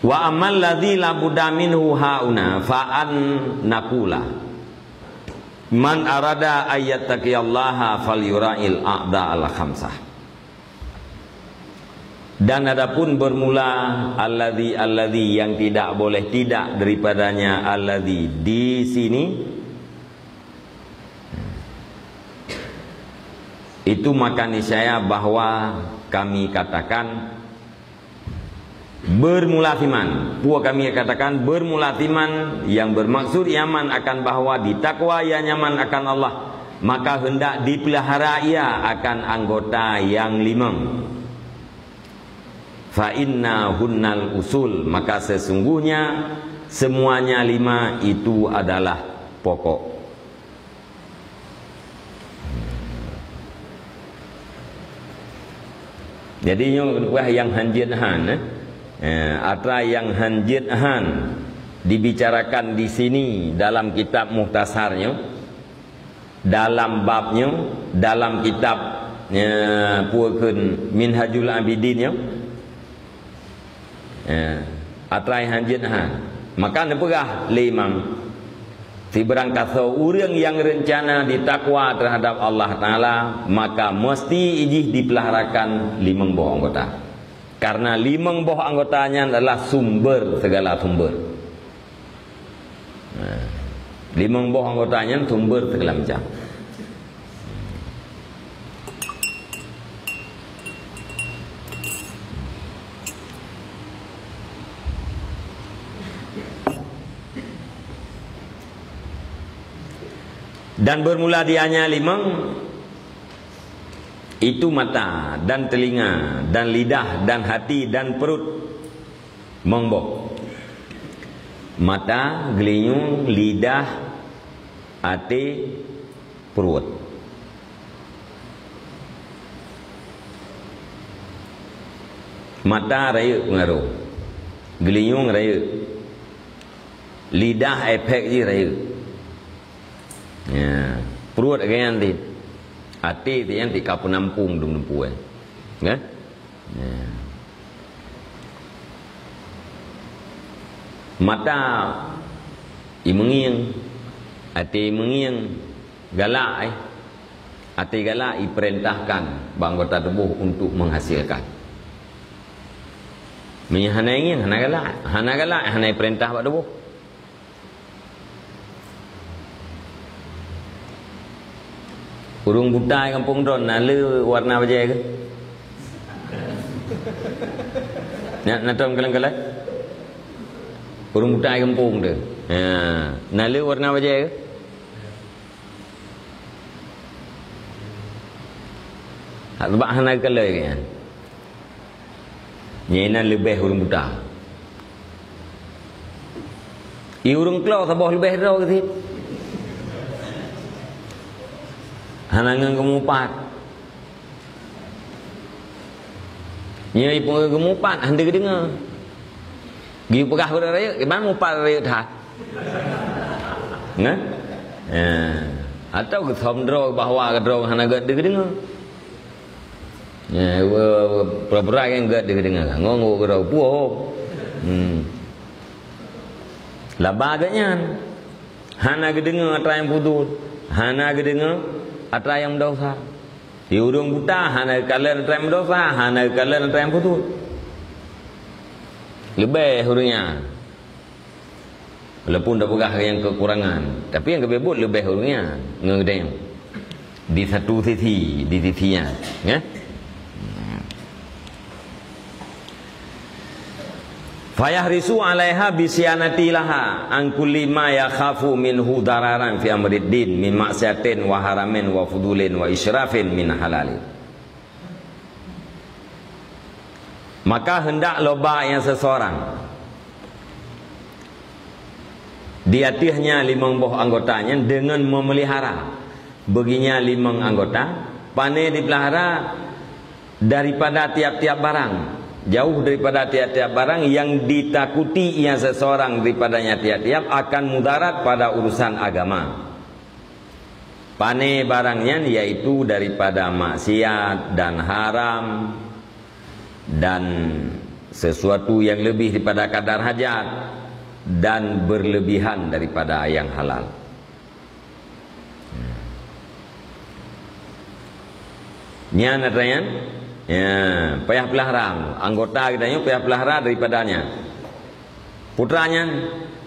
Wa amal ladzi la budda minhu hauna fa an naqula man arada ayyattaqiyallaha falyura'il a'da al khamsah. Dan adapun bermula alladzi yang tidak boleh tidak daripadanya alladzi di sini, itu maka niscaya bahwa kami katakan bermulatiman. Puak kami katakan bermulatiman yang bermaksud iaman akan bahwa ditakwa ia nyaman akan Allah, maka hendak dipelihara ia akan anggota yang 5. Fa inna hunnal usul, maka sesungguhnya semuanya 5 itu adalah pokok. Jadi yang hanjit han, atra yang hanjit han dibicarakan di sini dalam kitab muhtasarnya, dalam babnya, dalam kitab puakeun Minhajul Abidinnya, atra yang hanjit han. Maka nepegah limam. Si berangkat urang yang rencana ditakwa terhadap Allah Ta'ala, maka mesti ijih dipeliharakan 5 buah anggota. Karena 5 buah anggotanya adalah sumber segala sumber. 5 buah anggotanya sumber segala macam. Dan bermula dianya 5 Itu mata dan telinga dan lidah dan hati dan perut. Mongboh. Mata, gelinyung, lidah, hati, perut. Mata raya pengaruh, gelinyung raya, lidah efek je raya. Ya, perut kan nanti, hati tu yang tika penampung dum nempu kan? Ya. Mata mengiang, hati mengiang, galak hati galak diperintahkan anggota tubuh untuk menghasilkan. Hana ingin, hana galak, hana perintah buat tubuh. Urung buta kampung Don, nala warna apa je ke? Nak tom kalang-kalang? Urung buta kampung tu. Nala warna apa je ke? Sebab hana kalah kan? Nyena lebih urung buta. Urung kelau sabah lebih dah ke sih? Hanangan kemupat. Nyai pun kemupat, anda ke dengar. Gi pegah pada raya, gimana mupat raya dah? Nah? Atau ke somdro bahawa ke drong hanaga ke dengar. Ya, pura-pura yang gak dengar. Ngongok ke drong puah. Labah agaknya. Hana ke dengar atra yang putus. Hana ke dengar atra yang berdosa. Di urung buta hana kalian atra yang berdosa, hana kalian atra yang putus. Lebih hurungnya. Walaupun dah pegah yang kekurangan, tapi yang kebebut lebih hurungnya. Ngedeng. Di satu sisi, di sisinya, ya. Fayahrisu 'alaiha bisyanati laha an kulli ma yakhafu minhu dararan fi amrid din min maksiatin wa haramin wa fudulin wa israfin min halalin. Maka hendak loba yang seseorang di atasnya 5 buah anggotanya dengan memelihara baginya 5 anggota pandai dipelihara daripada tiap-tiap barang, jauh daripada tiap-tiap barang yang ditakuti yang seseorang daripadanya tiap-tiap akan mudarat pada urusan agama. Pandai barangnya yaitu daripada maksiat dan haram dan sesuatu yang lebih daripada kadar hajat dan berlebihan daripada yang halal. Nyan atrayan, ya, payah pelihara anggota kita payah pelihara daripadanya. Putranya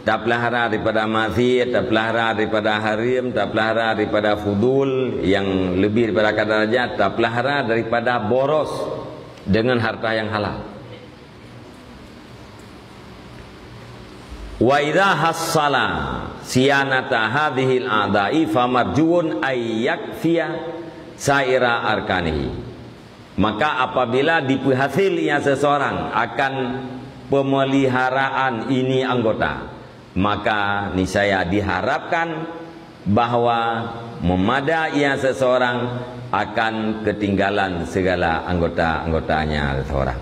tak pelihara daripada maksiat, tak pelihara daripada haram, tak pelihara daripada fudul yang lebih daripada kadar hajat, tak pelihara daripada boros dengan harta yang halal. Wa idza hassala siyanata hadhil a'da'i famarjuun ay yakfiya saira arkanihi. Maka apabila dihasil yang seseorang akan pemeliharaan ini anggota, maka niscaya diharapkan bahwa memadai yang seseorang akan ketinggalan segala anggota-anggotanya seseorang.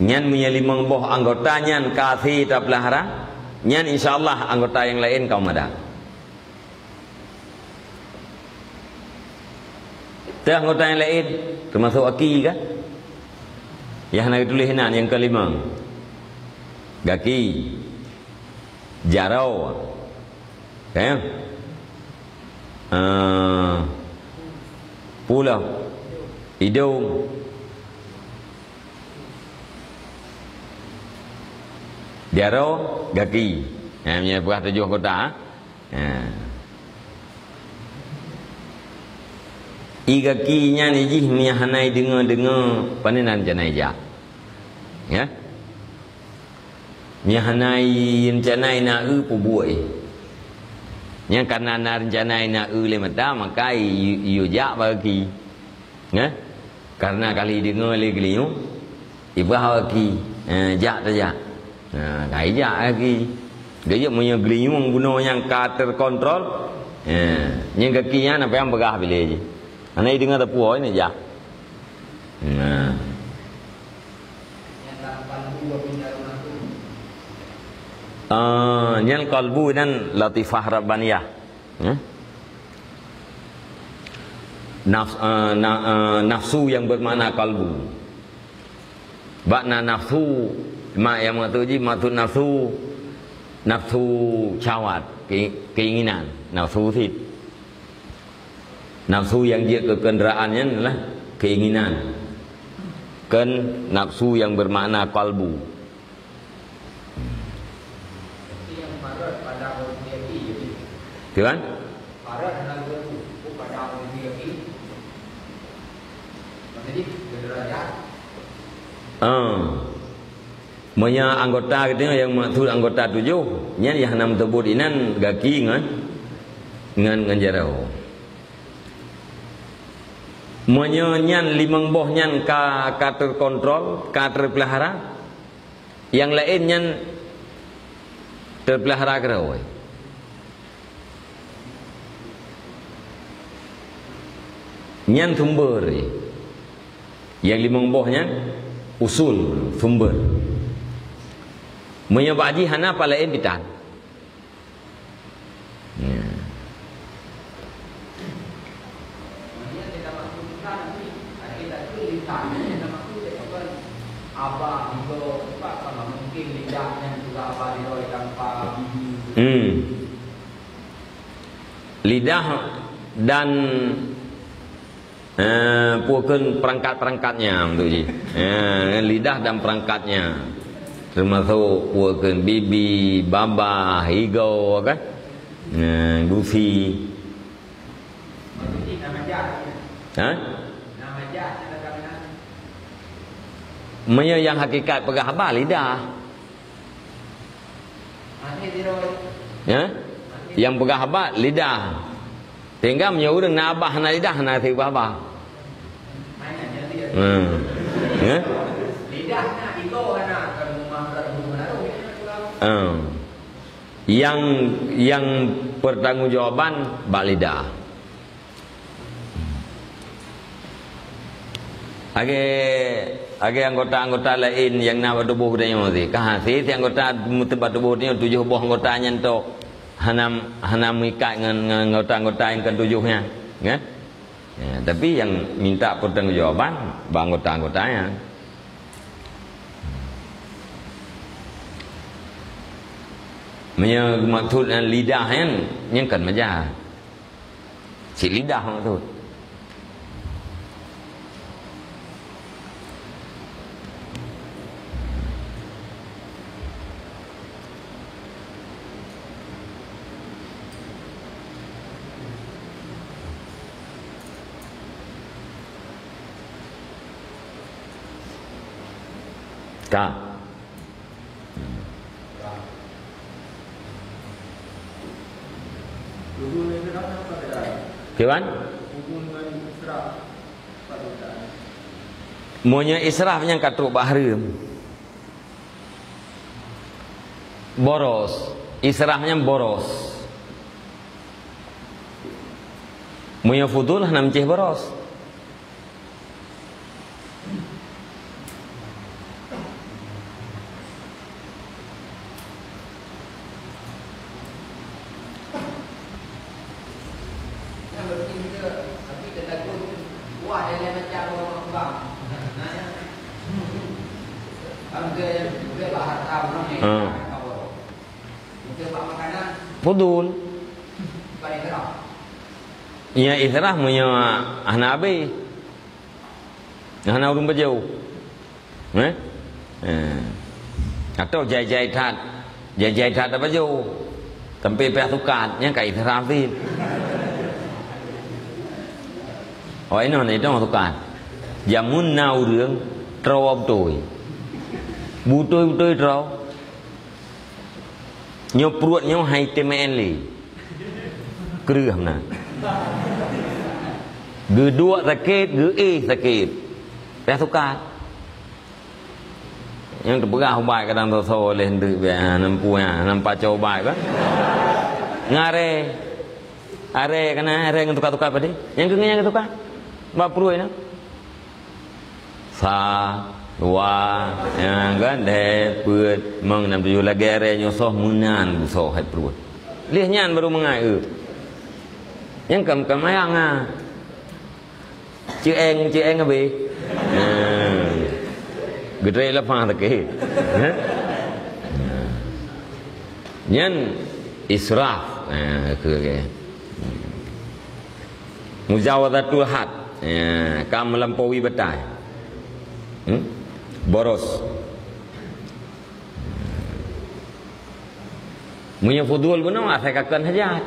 Nyan menyelimang boh anggotanya kasih tak pelihara, nyan insyaallah anggota yang lain kau mada. Teh anggota yang lain termasuk aki kan? Yang nak tulis yang kelima. Gaki, jarau, kan? Pulau, hidung, jarau, gaki. Yang buat 7 kota. Iga kinya ni jih mihanai dengar panenan janai ja. Ya. Mihanai janai na pubuai. Yang karena na janai na le mata maka yu ja bagi. Ya. Karena kali dengar lagi keliu, ibrah lagi, jak saja. Kai jak lagi. Dia punya keliu guna yang ka terkontrol. Yang kakinya nampak yang begah bila je. Anak dengar tepu ini jak. Yang kalbu dan latifah rabbaniyah. Nafsu yang bermakna kalbu. Makna nafsu mak yang maksud nafsu syahwat, keinginan, nafsu sid. Nafsu yang dia kekenderaannya adalah keinginan. Kan nafsu yang bermakna kalbu. Yang marah pada orang dia Tu kan? marah adalah pada orang dia jadi derajat. Punya anggota kita yang maksud anggota 7, nya yang 6 tebut inan gaki ngan jarau. Monya nyan 5 boh nyan ka terkontrol, ka terpelihara. Yang lain nyan terpelihara kerau. Nyan sumber. Yang 5 boh nyan usul sumber. Monya baji hana pa lain bitan. Abah itu pak sama mungkin lidahnya juga abah didoi tanpa bibi. Lidah dan puakan perangkat-perangkatnya untuk ji. Lidah dan perangkatnya termasuk puakan bibi, baba, higau kan, gusi. Nama jahat. Nama jahat. Maya yang hakikat pegah habah lidah. Yang pegah habah lidah. Tinggal menyuruh nak abah nak lidah nak tiba abah. Lidah nak ego nak rumah yang pertanggungjawaban bak lidah. Age anggota-anggota lain yang nak tubuh dia mesti. Kahasi si anggota tempat tubuh dia 7 buah anggotanya tu hanam ikat dengan anggota-anggota yang ke-7-nya, kan? Ya, tapi yang minta pertanggungjawaban anggota-anggotanya. Maksud lidah yang kan majah. Si lidah maksud. Kak. Kawan? Monya israf yang katuk bahrim. Boros. Israfnya boros. Monya fudul nam cih boros. Fudul. Ya israf punya hanabi. Hana urung bejau. Atau jai-jai tat. Jai-jai tat apa bejau. Tempe peh tukatnya ka israf ni. Oh ini dong tukat. Jamun nau rương trâu ông tuổi. Bu tôi trâu. Nyo pruat nyo hai temen li. Kerih mana. Gu dua sakit, gu sakit. Peh tukar. Yang terpegah ubai kadang so leh ndek be nampu nampak coba ba. Ngare. Are kana are yang tukar-tukar padi. Yang kengnya tukar. Ba perlu ina. Sa wa ya kan de put mong nam tu la gere nyosoh munan so hai perlu. Leh nyan baru mengai Yang cầm ayang Chữ en ở bì Gede là pha cái Nhân israf cái Mujawadatul had Kam melampaui batai Boros Punya fudul pun nama saya katakan hajat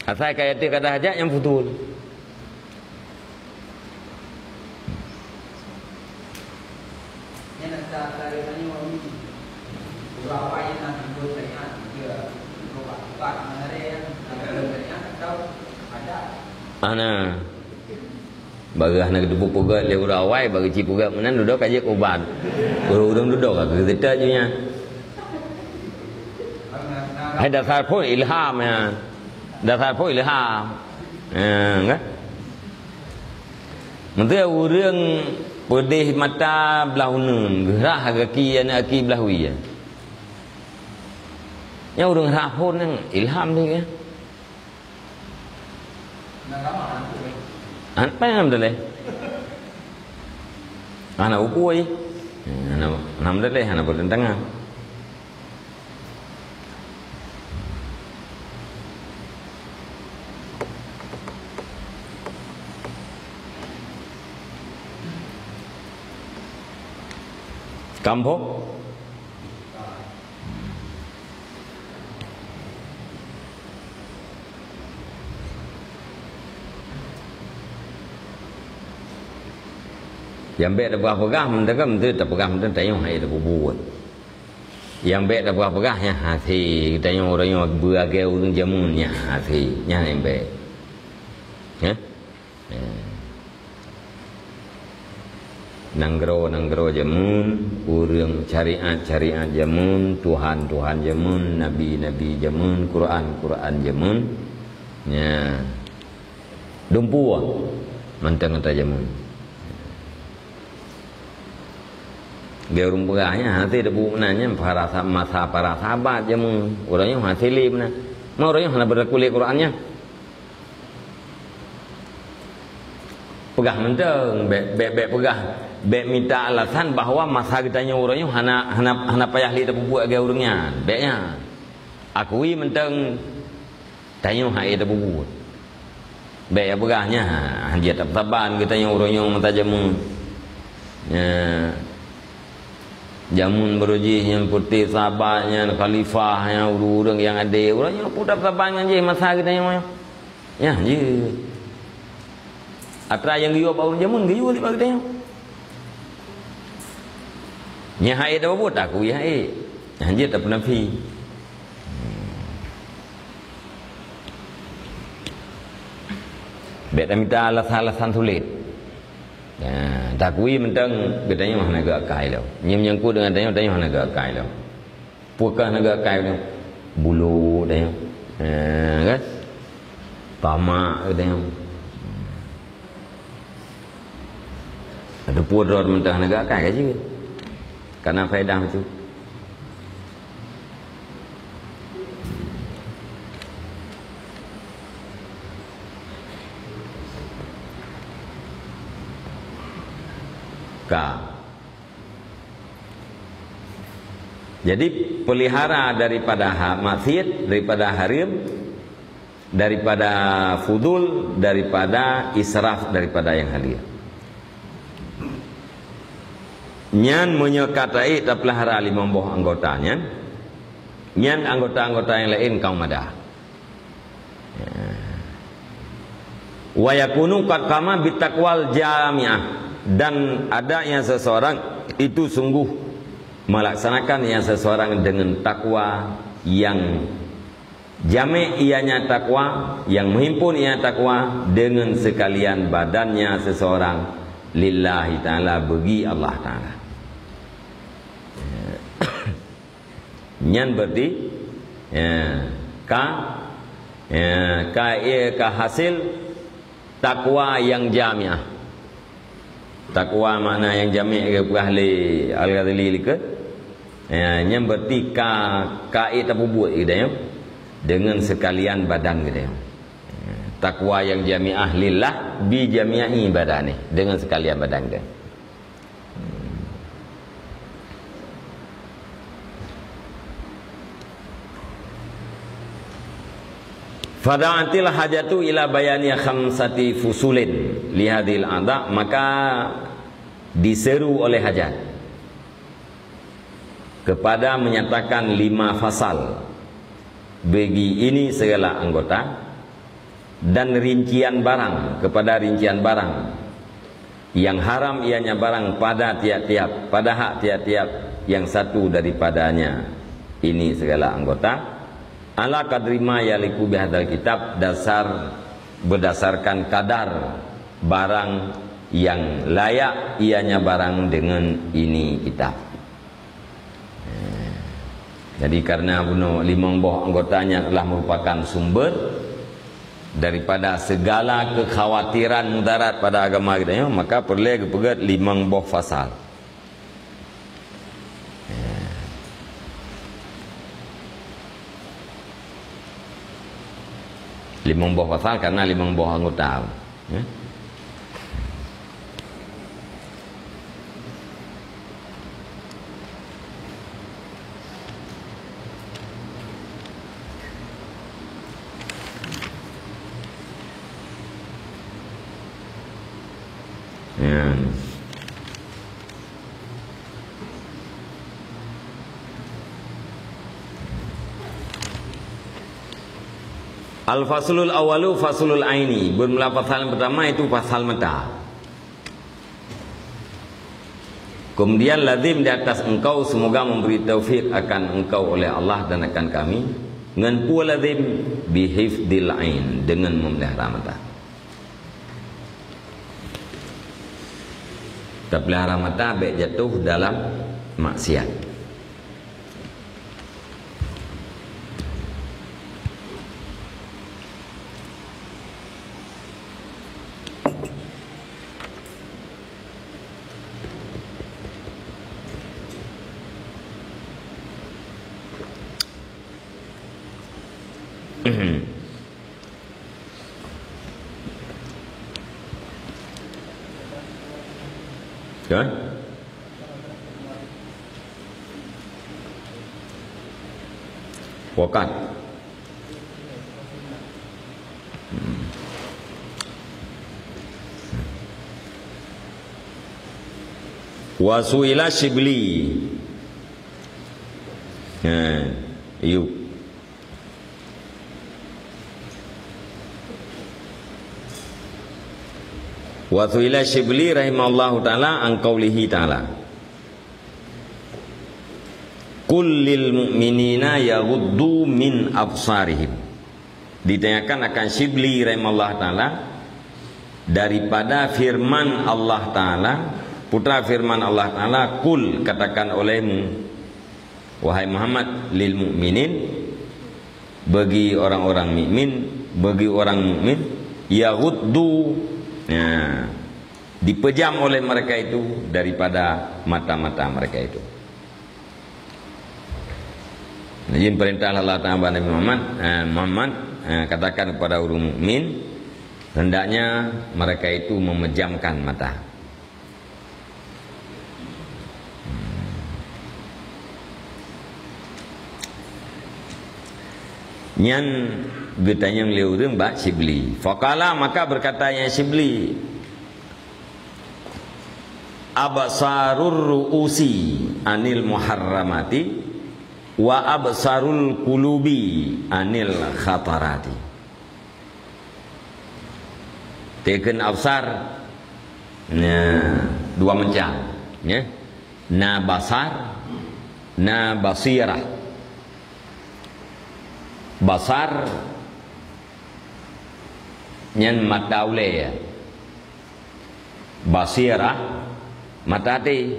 Asal kaya dia kata hajat yang fudul Ana bagi anak debu pugat le urawai bagi ci pugat menan duduk aja obat. Urang duduk ka kita nya. Hai dasar pun ilham ya. Dasar pun ilham. Kan? Menteri urang pedih mata belah unun, gerah kaki anak kaki belah wiya. Nya urang rahon yang ilham ni ya. Apa yang amdaleh? Anak ukui, anak amdaleh, anak bertentangan. Kampung. Yang baik dah pegah mendekat menteri tak pegah menteri tanya hai dah buat. Yang baik dah pegah ya hati tanya orang yang beragam urang jamunnya hati nya yang baik. Ya. Nanggro jamun urang syariat jamun Tuhan jamun nabi jamun Quran jamun nya dumpu mentang anta jamun dia urang pegahnya hati debu menanya para sahabat jamun orangnya hati limna mau orangnya hana berkuliah Qurannya pegah mentang bek pegah bek minta alasan bahawa masa kitanya orangnya hana payah li debu buat dia urangnya beknya akui mentang tanya hai debu buat bek pegahnya dia tak taban kitanya orangnya mata jamun jamun beruji yang putih sahabatnya khalifahnya urang yang ada orangnya pudak tabangan je masa kitanya ya je atra yang giyo bau jamun giyo li bagi tanya nya hai dah buat aku ya dia tak pernah fi bet minta alasan sulit takui mentang katanya mana agak kai lau nyem ku dengan tanya mana agak kai lau puakah agak kai lau bulu tanya kan tamak katanya ada puador mentang agak kai aja karena faedah itu jadi pelihara daripada maksiat, daripada haram, daripada fudul, daripada israf, daripada yang halia. Nyan menyekatai tak pelihara 5 buah anggotanya. Nyan anggota-anggota yang lain kau madah. Wa yakunu qad kama bitaqwal jami'ah. Dan adanya seseorang itu sungguh melaksanakan yang seseorang dengan takwa yang jami' ianya takwa, yang menghimpun ianya takwa dengan sekalian badannya seseorang lillahi ta'ala, bagi Allah ta'ala. Nyan berarti ka hasil takwa yang jamiah. Takwa makna yang jami' ke ahli al-Ghazali ke nyan berarti ka apa buat kita dengan sekalian badan kita. Takwa yang jami'ah lillah bi jami'i badani, dengan sekalian badan kita. Fada'atil hajatu ila bayani khamsati fusulin lihadil a'da, maka diseru oleh hajat kepada menyatakan 5 fasal bagi ini segala anggota, dan rincian barang, kepada rincian barang yang haram ianya barang pada tiap-tiap, pada hak tiap-tiap yang satu daripadanya ini segala anggota, ala kadri ma yaliku bihadzal kitab, berdasarkan kadar barang yang layak ianya barang dengan ini kitab. Jadi karena 5 buah anggotanya telah merupakan sumber daripada segala kekhawatiran mudarat pada agama kita, maka perlu kepegat 5 buah fasal. Limang buah pasal karena 5 buah anggota. Al-faslul awalu faslul aini. Bermula pasal yang pertama itu pasal mata. Kemudian lazim di atas engkau semoga memberi taufik akan engkau oleh Allah dan akan kami. Ngan pula lazim bihifdil ain, dengan memelihara mata. Terpelihara mata baik jatuh dalam maksiat. Kan? Wakat. Wasuila Shibli. Yuk. Wa su'ila Shibli rahimahullahu ta'ala an qawlihi ta'ala Qul lil mu'minina yaghuddu min absarihim. Ditanyakan akan Shibli rahimahullahu ta'ala daripada firman Allah ta'ala, putra firman Allah ta'ala, Qul, katakan olehmu wahai Muhammad, lil mu'minin, bagi orang-orang mukmin, bagi orang mukmin, yaghuddu, dipejam oleh mereka itu daripada mata-mata mereka itu. Jadi perintah Allah Ta'ala Nabi Muhammad, katakan kepada orang mukmin, hendaknya mereka itu memejamkan mata. Nyan getanya beliau tu mbak Shibli. Faqala, maka berkatanya Shibli, absarur ru'usi anil muharramati wa absarul qulubi anil khatarati. Teken absar, dua mencang, ya. Na basar, na basirah. Basar nyan mata ule ya. basirah, mata hati.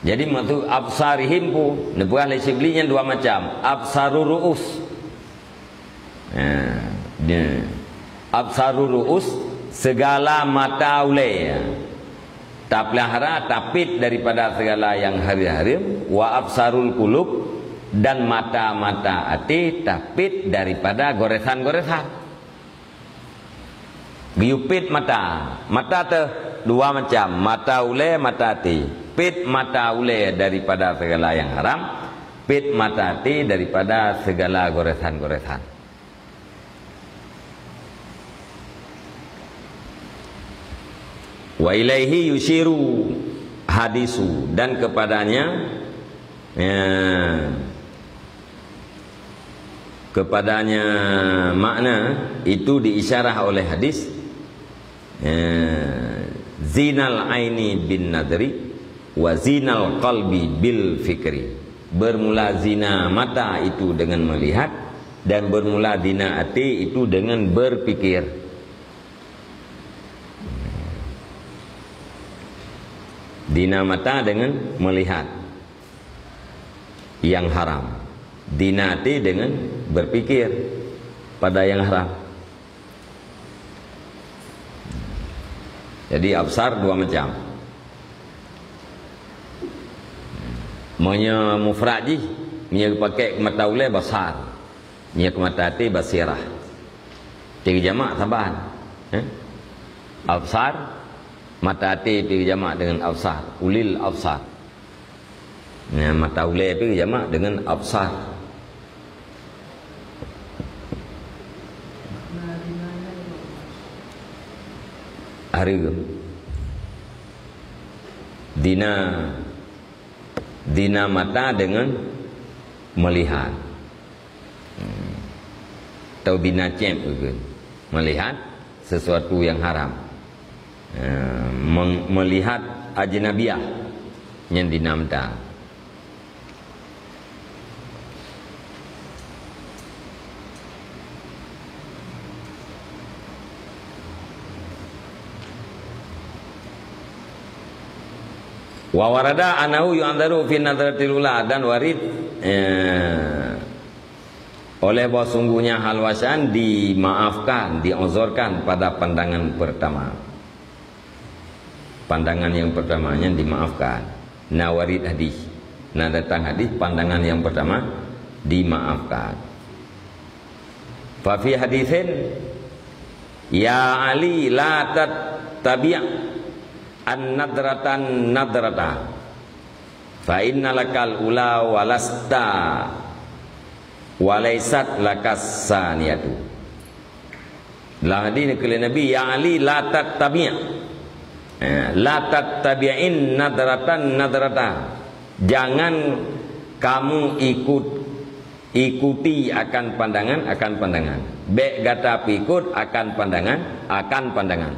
Jadi maksud absarihim pu nebuah le siblinya dua macam, absarur ruus. Absarur ruus segala mata ule. Tak pelihara tapit daripada segala yang harim-harim, wa absarul qulub dan mata-mata hati tapit daripada goresan-goresan. Giupit mata. Mata tu dua macam, mata ule, mata hati. Pit mata ule daripada segala yang haram, pit mata hati daripada segala goresan-goresan. Wa ilaihi yushiru hadisu, dan kepadanya makna itu diisyarah oleh hadis zinal aini bin nadri wa zinal qalbi bil fikri. Bermula zina mata itu dengan melihat, dan bermula zina hati itu dengan berpikir. Zina mata dengan melihat yang haram, zina hati dengan berpikir pada yang haram. Jadi absar dua macam. Manya mufrad ji, nya pakai mata ule basar, nya mata hati basirah. Tiga jamak tambahan. Absar, mata hati tiga jamak dengan absar, ulil absar. Nah, mata ule tiga jamak dengan absar. Hari Dina mata dengan melihat. Atau dina cem juga. Melihat sesuatu yang haram. Melihat ajnabiyah yang dina mata. Wa warada anahu yu'andharu fi nadratil ula, dan warid oleh bahwa sungguhnya hal wasan dimaafkan, diuzurkan pada pandangan pertama. Pandangan yang pertamanya dimaafkan. Nah warid hadis, nah datang hadis pandangan yang pertama dimaafkan. Fa fi haditsin ya Ali la tattabi' an-nadratan nadrata fa innalakal ula walasta walaysat lakas saniyatu. Dalam hadis kali Nabi, ya Ali la tattabi' la tattabi'in nadratan nadrata, jangan kamu ikuti akan pandangan. Be gata pikut akan pandangan.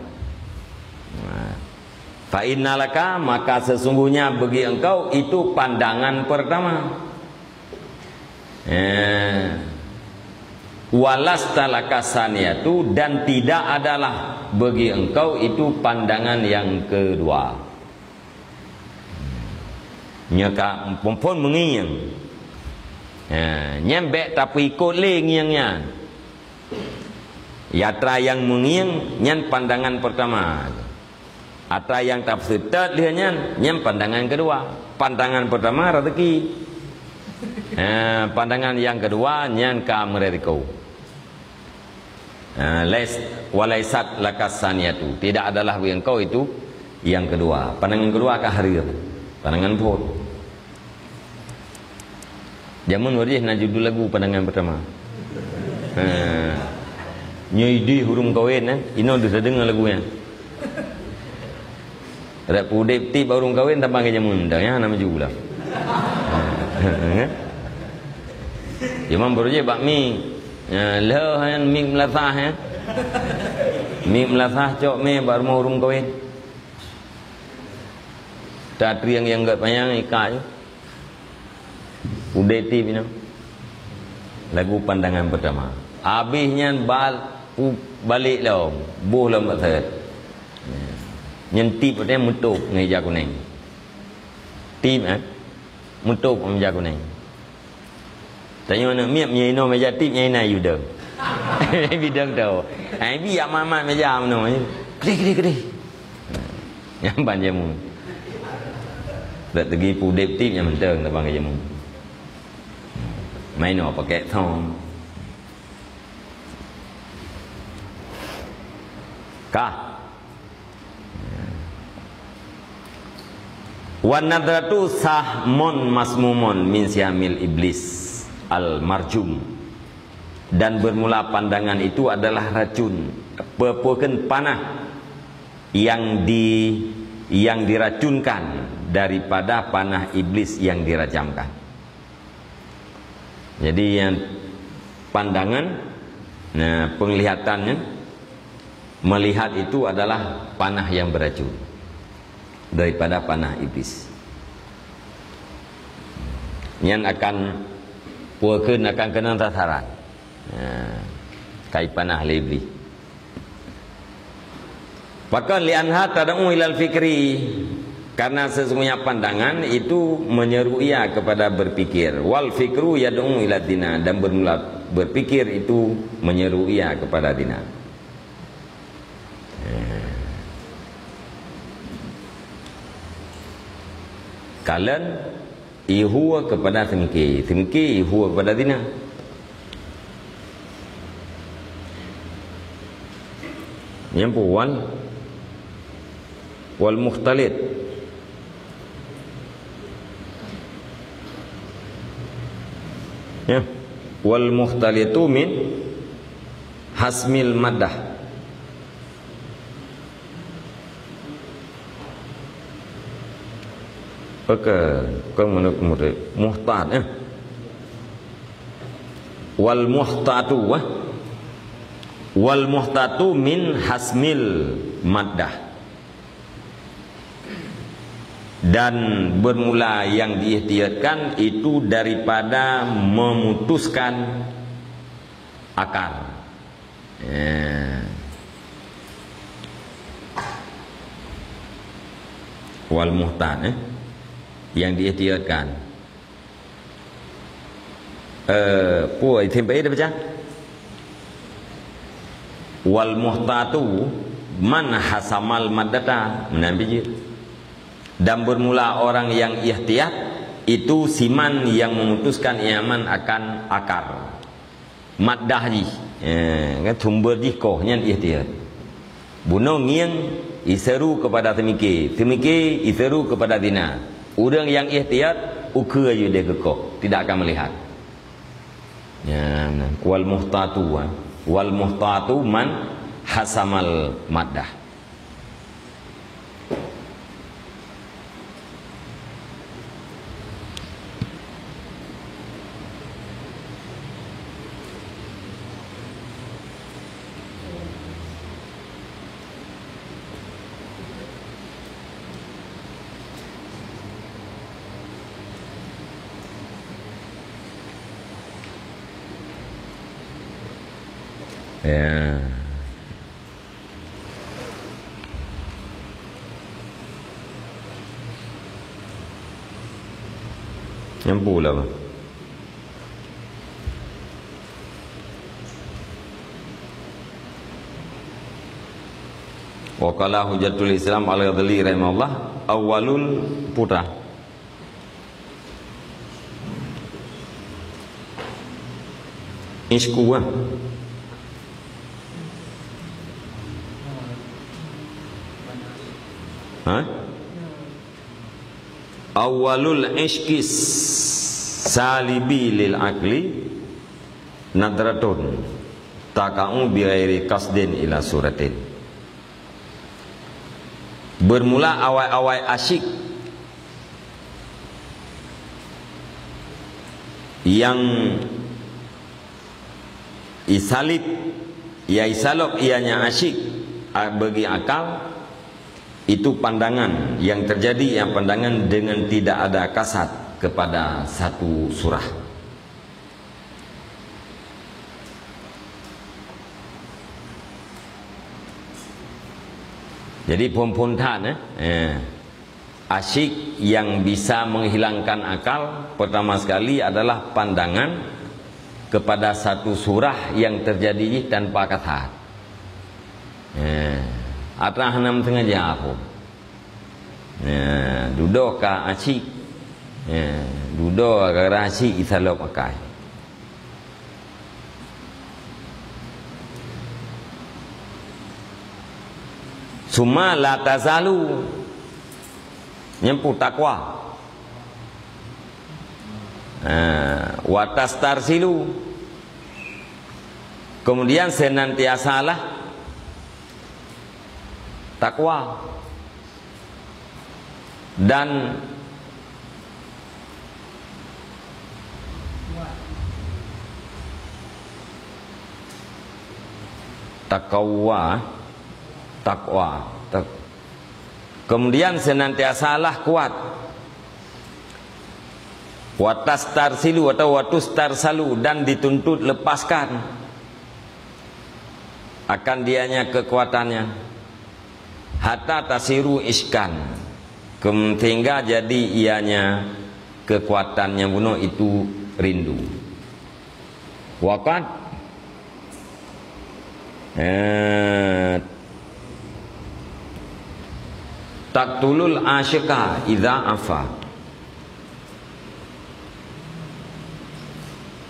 Fa innalaka, maka sesungguhnya bagi engkau itu pandangan pertama. Walastalaka saniyatu, dan tidak adalah bagi engkau itu pandangan yang kedua. Nyaka pun mengiang. Nyembek tapi ikut le ngiangnya. Yatra yang mengiang nyan pandangan pertama. Atau yang tafsir lihatnya nyam pandangan kedua. Pandangan pertama rezeki, pandangan yang kedua nyan ka mereka. Walaisat lakas saniyatu, tidak adalah bagi engkau itu yang kedua. Pandangan kedua ka harir, pandangan pun. Jamun wajih nak judul lagu pandangan pertama. Nyoidi hurung kawin ino dah dengar lagunya. Rak pudip ti baru kahwin tambah ke jamun dah ya nama juga. Jaman baru je bakmi leh han mi melasah ya. Mi melasah cok me baru mau urung kahwin. Tak triang yang enggak panjang ikat je. Pudip ti bina. Lagu pandangan pertama. Habisnya balik lah. Buh lah mak saya. Nyentip dia mutuk ngeja kuning. Tip mutuk meja kuning. Tanya mana miap nyai no meja tip nyai na yuda. Bidang tau. Ai bi yak mamat meja no. Kedih. Yang panjamu. Tak tegi pudep tip yang menteng tak bang jamu. Mai no pakai thong. Kah wan nadratu sahmun masmumun min siamil iblis al marjum, dan bermula pandangan itu adalah racun, pepuken panah yang diracunkan daripada panah iblis yang dirajamkan. Jadi yang pandangan, nah penglihatannya, melihat itu adalah panah yang beracun daripada panah iblis. Yang akan puakeun akan kena sasaran. Kai panah iblis. Bahkan li'anha tad'u ilal fikri, karena sesungguhnya pandangan itu menyeru ia kepada berpikir. Wal fikru yad'u ila dina, dan bermula berpikir itu menyeru ia kepada dina. Kalian ihua kepada temki ihua kepada dina. Yang puan wal mukhtalit, ya, wal mukhtalitu min hasmil maddah. Kan menurut muhtad wal muhtatu min hasmil maddah, dan bermula yang diikhtiarkan itu daripada memutuskan akar. Wal muhtad yang diikhtiarkan. Puai tempai dah baca. Wal muhtatu man hasamal maddata, menambil. Dan bermula orang yang ikhtiar itu siman yang memutuskan iaman akan akar. Maddah ji. Kan sumber ji koh yang ikhtiar. Bunuh ngiang iseru kepada temiki iseru kepada dina. Orang yang ikhtiar ukur aja dia kekok, tidak akan melihat. Ya, wal muhtatu man hasamal maddah. Ya. Yang pula apa? Wa qala Hujjatul Islam al-Ghazali rahimahullah awalul putra. Iskuwa. Awalul ishqis salibi lil akli nadratun taka'u bi ghairi qasdin ila suratin. Bermula awal-awal asyik yang isalib, ya isalok ianya asyik bagi akal, itu pandangan yang terjadi, yang pandangan dengan tidak ada kasat kepada satu surah. Jadi pempuntan asyik yang bisa menghilangkan akal pertama sekali adalah pandangan kepada satu surah yang terjadi tanpa kata. Atau hanam sengaja aku. Duduk ka asyik. Duduk ka asyik isalop pakai. Suma la tazalu nyempu takwa. Watastarsilu, kemudian senantiasalah takwa dan takwa. Kemudian senantiasalah kuat. Watastarsilu atau watustarsalu, dan dituntut lepaskan akan dianya kekuatannya. Hatta tasiru iskan, sehingga jadi ianya kekuatannya bunuh itu rindu. Waqad taqtulul asyqa idza afa.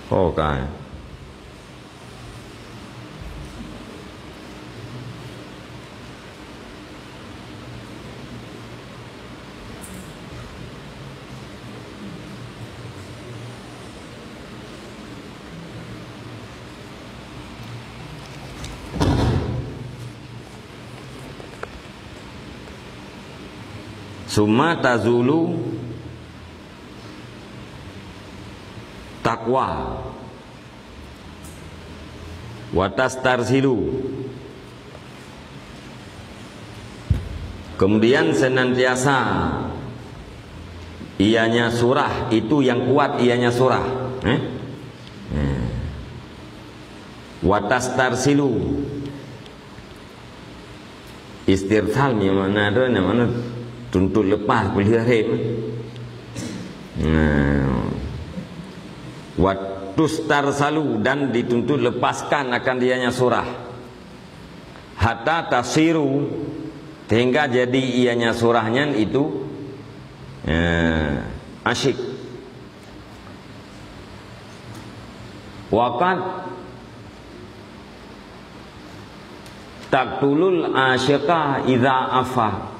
Okay. Summa tazulu takwa watastarsilu, kemudian senantiasa ianya surah, itu yang kuat ianya surah. Watastarsilu, istirsal mana ada mana tuntut lepas boleh rem. Watustarsalu, dan dituntut lepaskan akan dianya surah. Hatta tasiru, hingga jadi ianya surahnya itu asyik. Waqad taqtulul asyqa idza afa,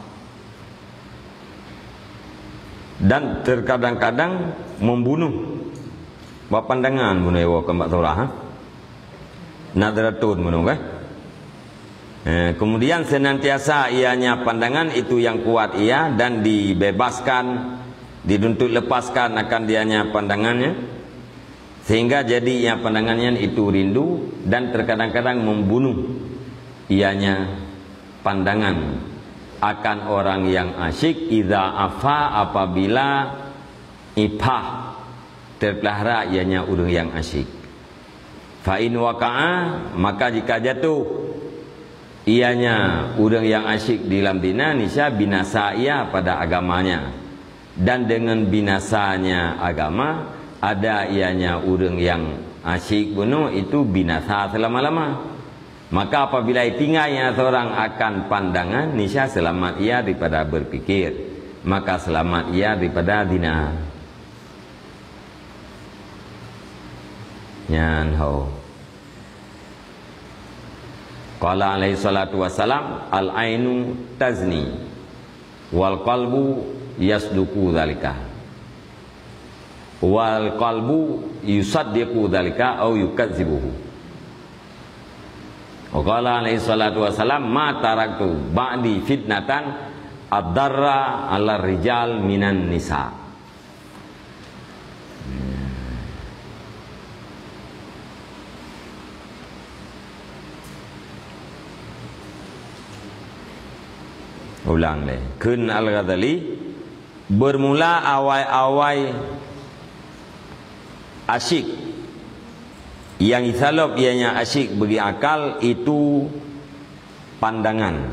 dan terkadang-kadang membunuh bapandangan bunuh ewa kembak surah. Nadratun bunuh kan. Kemudian senantiasa ianya pandangan itu yang kuat ia, dan dibebaskan, dituntut lepaskan akan dianya pandangannya, sehingga jadi ia pandangannya itu rindu, dan terkadang-kadang membunuh ianya pandangan akan orang yang asyik idza afa, apabila ipah terpelihara ianya orang yang asyik. Fa in waqa'a, maka jika jatuh ianya orang yang asyik di dalam dina, nisya binasa ia pada agamanya, dan dengan binasanya agama ada ianya orang yang asyik bunuh itu binasa selama-lama. Maka apabila tinggalnya seorang akan pandangan, nisya selamat ia daripada berpikir, maka selamat ia daripada dina. Nyan ho. Qala alaihi salatu wassalam, al ainu tazni wal qalbu yasduku dzalika wal qalbu yusaddiqu dzalika au yukadzibuhu. Qala alaihi salatu wassalam, ma taraktu ba'di fitnatan ad-darra 'ala rijal minan nisa. Ulang leh. Kun Al-Ghazali, bermula awal-awal asyik, yang isalop ianya asyik bagi akal itu pandangan.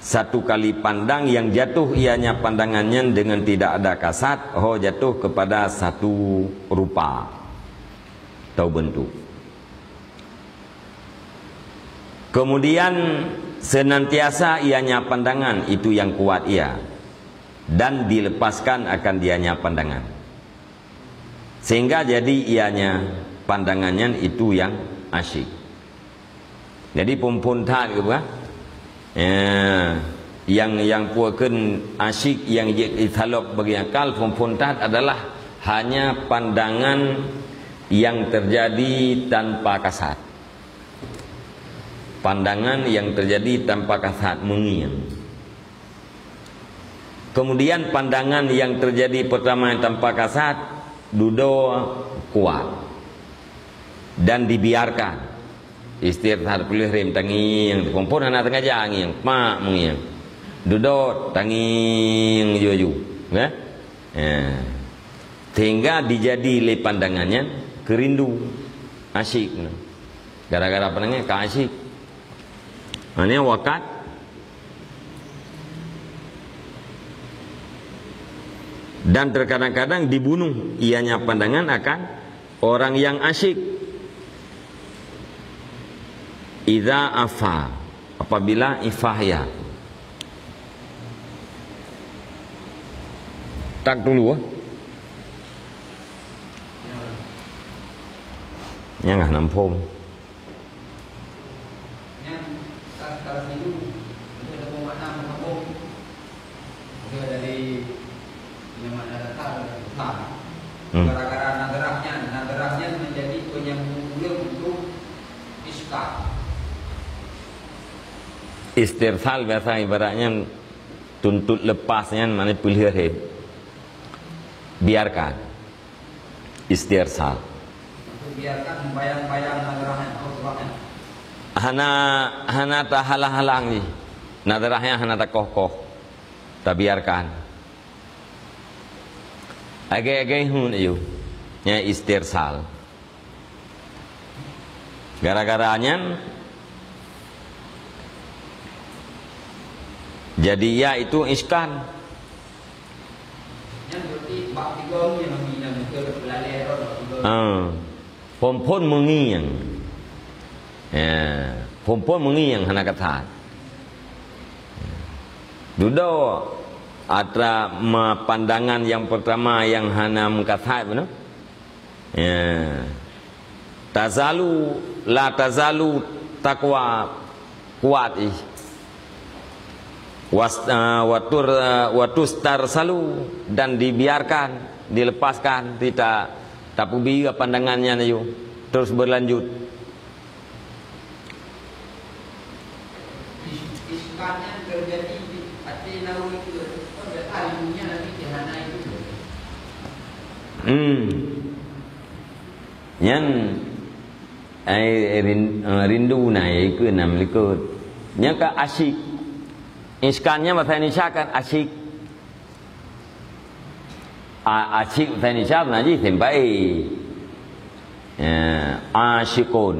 satu kali pandang yang jatuh ianya pandangannya dengan tidak ada kasat, jatuh kepada satu rupa atau bentuk. Kemudian senantiasa ianya pandangan itu yang kuat ia, dan dilepaskan akan dianya pandangan, sehingga jadi ianya pandangannya itu yang asyik. Jadi pumpuntat ke apa? Yang puakan asyik yang ithalok bagi akal, pumpuntat adalah hanya pandangan yang terjadi tanpa kasat. Pandangan yang terjadi tanpa kasat, mengiang. Kemudian pandangan yang terjadi pertama tanpa kasat duduk kuat dan dibiarkan. Istirhad pilih rem tanging, kompon anak tengah janging, mak mengiang. Duduk tanging ju-ju, ya? Sehingga dijadi le pandangannya kerindu, asyik. Gara-gara pandangannya ka asyik. Ini wakat. Dan terkadang-kadang dibunuh ianya pandangan akan orang yang asyik. Idza afa, apabila ifahya. Tak dulu. Yang nampung. Gara-gara nadarahnya menjadi penyambung untuk iskak. Istirsal biasa ibaratnya tuntut lepasnya, mana pilih biarkan. Istirsal. Biarkan membayang-bayang nadarahnya atau sebabnya. Hana tak halang-halang ni. Nadarahnya hana tak kokoh. Tak biarkan. Agak-agak hun ayu. Nya istirsal. Gara-garanya jadi ya itu iskan. Yang berarti bab tiga ni yang menginang ke belalai roh. Pompon mengiang. Ya, pompon mengiang hana kata. Duduk atra pandangan yang pertama yang hana mengkatai benar. Ya. La tazalu takwa kuat watustar salu, dan dibiarkan, dilepaskan, tidak pubi pandangannya ayo terus berlanjut. Iskannya terjadi hati nawi itu alinya nanti jahana itu. Yang rindu naik ke enam likut. Yang ke asyik. Iskannya bahasa Indonesia kan asyik. Asyik bahasa Indonesia naji tempai. Asyikun.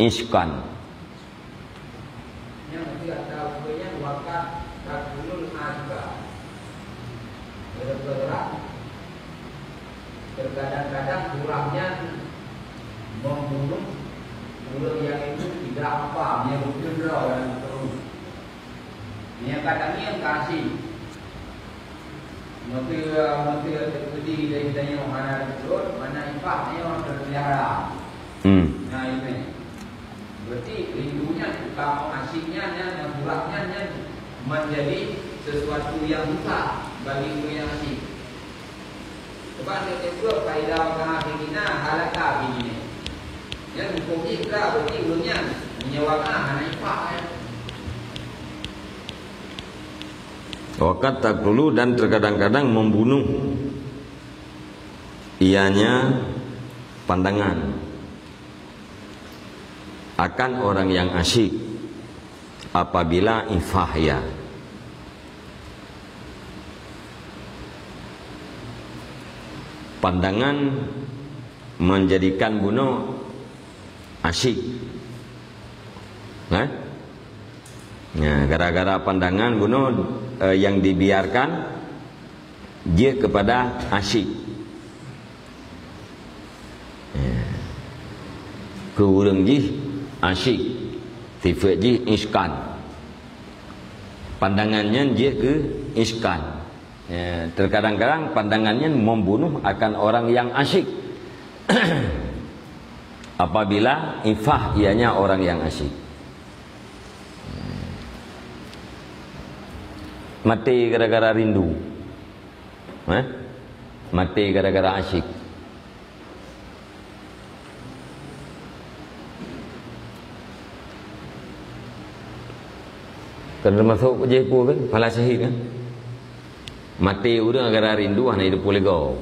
Iskan. Yang tidak tahu yang wakat takulul azba. Bergerak. Terkadang-kadang kurangnya membunuh ular yang itu tidak apa, yang bergerak dan terus. Yang kadang yang kasih. Maka terjadi dari tanya mana terus, mana ifah, yang terpelihara. Nah ini. Berarti rindunya, kalau asyiknya dan buraknya menjadi sesuatu yang besar bagi yang asyik. Sebab yang kedua, faedah makanan begina, halakah begini. Yang hukum ikra berarti ulunnya menyewakan hana ifah. Wakat tak dulu dan terkadang-kadang membunuh ianya pandangan akan orang yang asyik apabila ifahya. Pandangan menjadikan bunuh asyik. Gara-gara pandangan bunuh yang dibiarkan dia kepada asyik. Ke urang ji asyik, sifat ji iskan. Pandangannya dia ke iskan. Terkadang-kadang pandangannya membunuh akan orang yang asyik. Apabila ifah ianya orang yang asyik. Mati gara-gara rindu, mati gara-gara asyik. Kan termasuk je pun kan, pala syahid kan. Mati urang gara-gara rindu, hana hidup boleh go.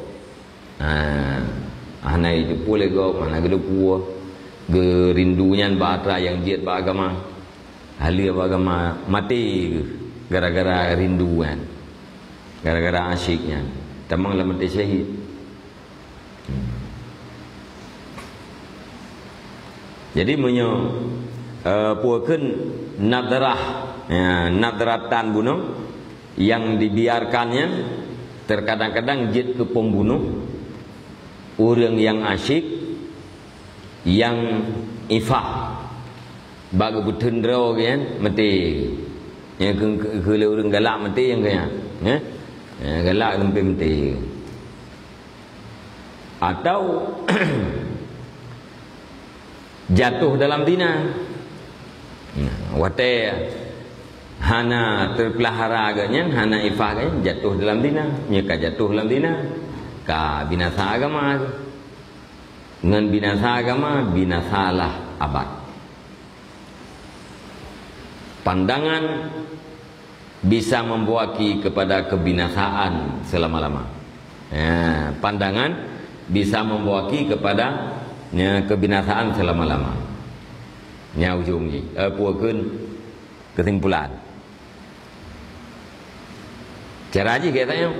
Hana hidup boleh go, mana hidup puas. Gerindunya batra yang jiat beragama, ahli beragama mati gara-gara rinduan, gara-gara asyiknya, tamanglah mati syahid. Jadi puakeun nadrah, nadratan bunuh yang dibiarkannya terkadang-kadang jiat ke pembunuh orang yang asyik, yang ifah bagi butendra kan mati, yang ke orang galak mati yang kaya galak sampai mati, atau jatuh dalam zina. Wate hana terpelihara agaknya, hana ifah agaknya jatuh dalam zina, nyeka jatuh dalam zina ka binasa agama. Dengan binasa agama, binasalah abad. Pandangan bisa membawa kepada kebinasaan selama-lama. Pandangan bisa membawa kepada kebinasaan selama-lama. Nya ujung ni, puakeun kesimpulan. Cara aja katanya.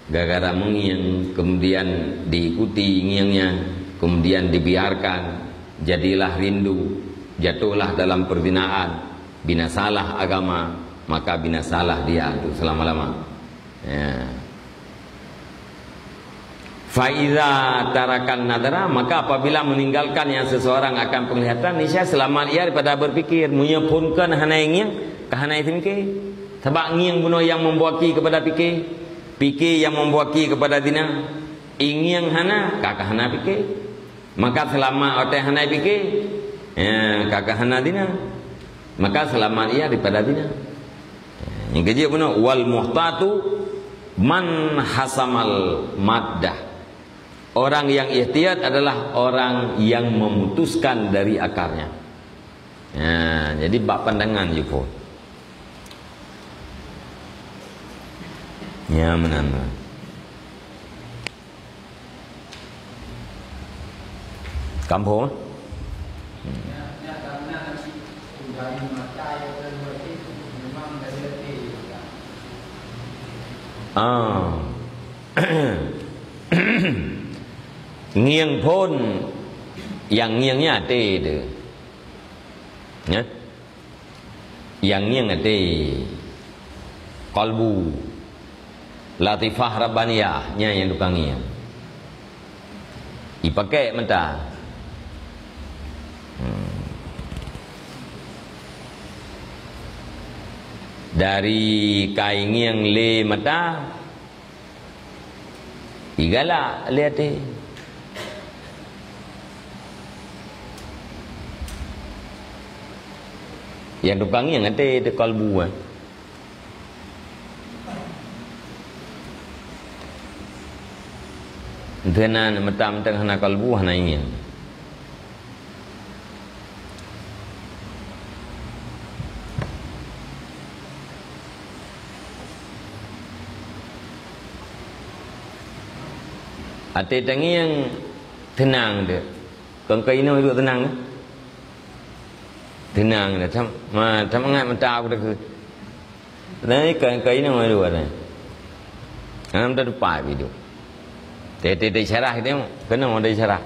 Gara-gara mengiang, kemudian diikuti ngiangnya, kemudian dibiarkan, jadilah rindu, jatuhlah dalam perzinaan, binasalah agama, maka binasalah dia untuk selama-lama. Faiza tarakan nadara, maka apabila meninggalkan yang seseorang akan penglihatan, niscaya selamat ia daripada berfikir, menyepunkan hanai ngiang, ke hanai mikir. Sebab ngiang bunuh yang membawa kepada fikir. Fikir yang membawa kepada zina, ingin hana kakak hana fikir, maka selama otak hana fikir, kakak hana zina, maka selamat ia daripada zina. Yang kejap benar, wal muhtatu man hasamal maddah. Orang yang ihtiyat adalah orang yang memutuskan dari akarnya. Jadi bab pandangan je pun. Ya menanda. Kampung. Nghiêng pun yang nghiêngnya ada tu. Ya. Yang nghiêng ada qalbu latifah rabbaniyah nya yang tukang nghiêng. Dipakai mata. Dari kain yang le mata igala lihat deh. Yang tukang yang ada di kalbu Dena mata-mata hana kalbu hana ingin. Ate tangi yang tenang dia. Kon kai no itu tenang ke? Tenang dia. Tham ngat mata aku dah ke. Nai kai no itu ada. Anam dah lupa video. Tete syarah itu kena ada syarah.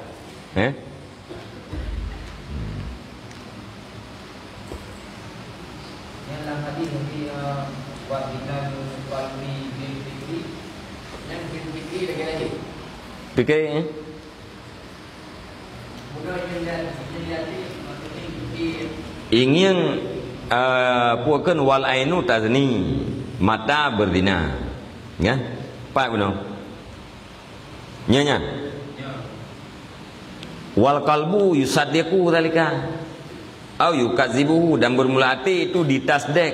dalam hadis mungkin buat kita qalbi bil fikri yang bil fikri lagi. Fikir Mudah jadi maksudnya fikir ingin puakan wal ainu tazni, mata berzina. Ya? Pak benar. Nya. Wal qalbu yusaddiqu dzalika. Au yukadzibuhu, dan bermula hati itu ditasdek.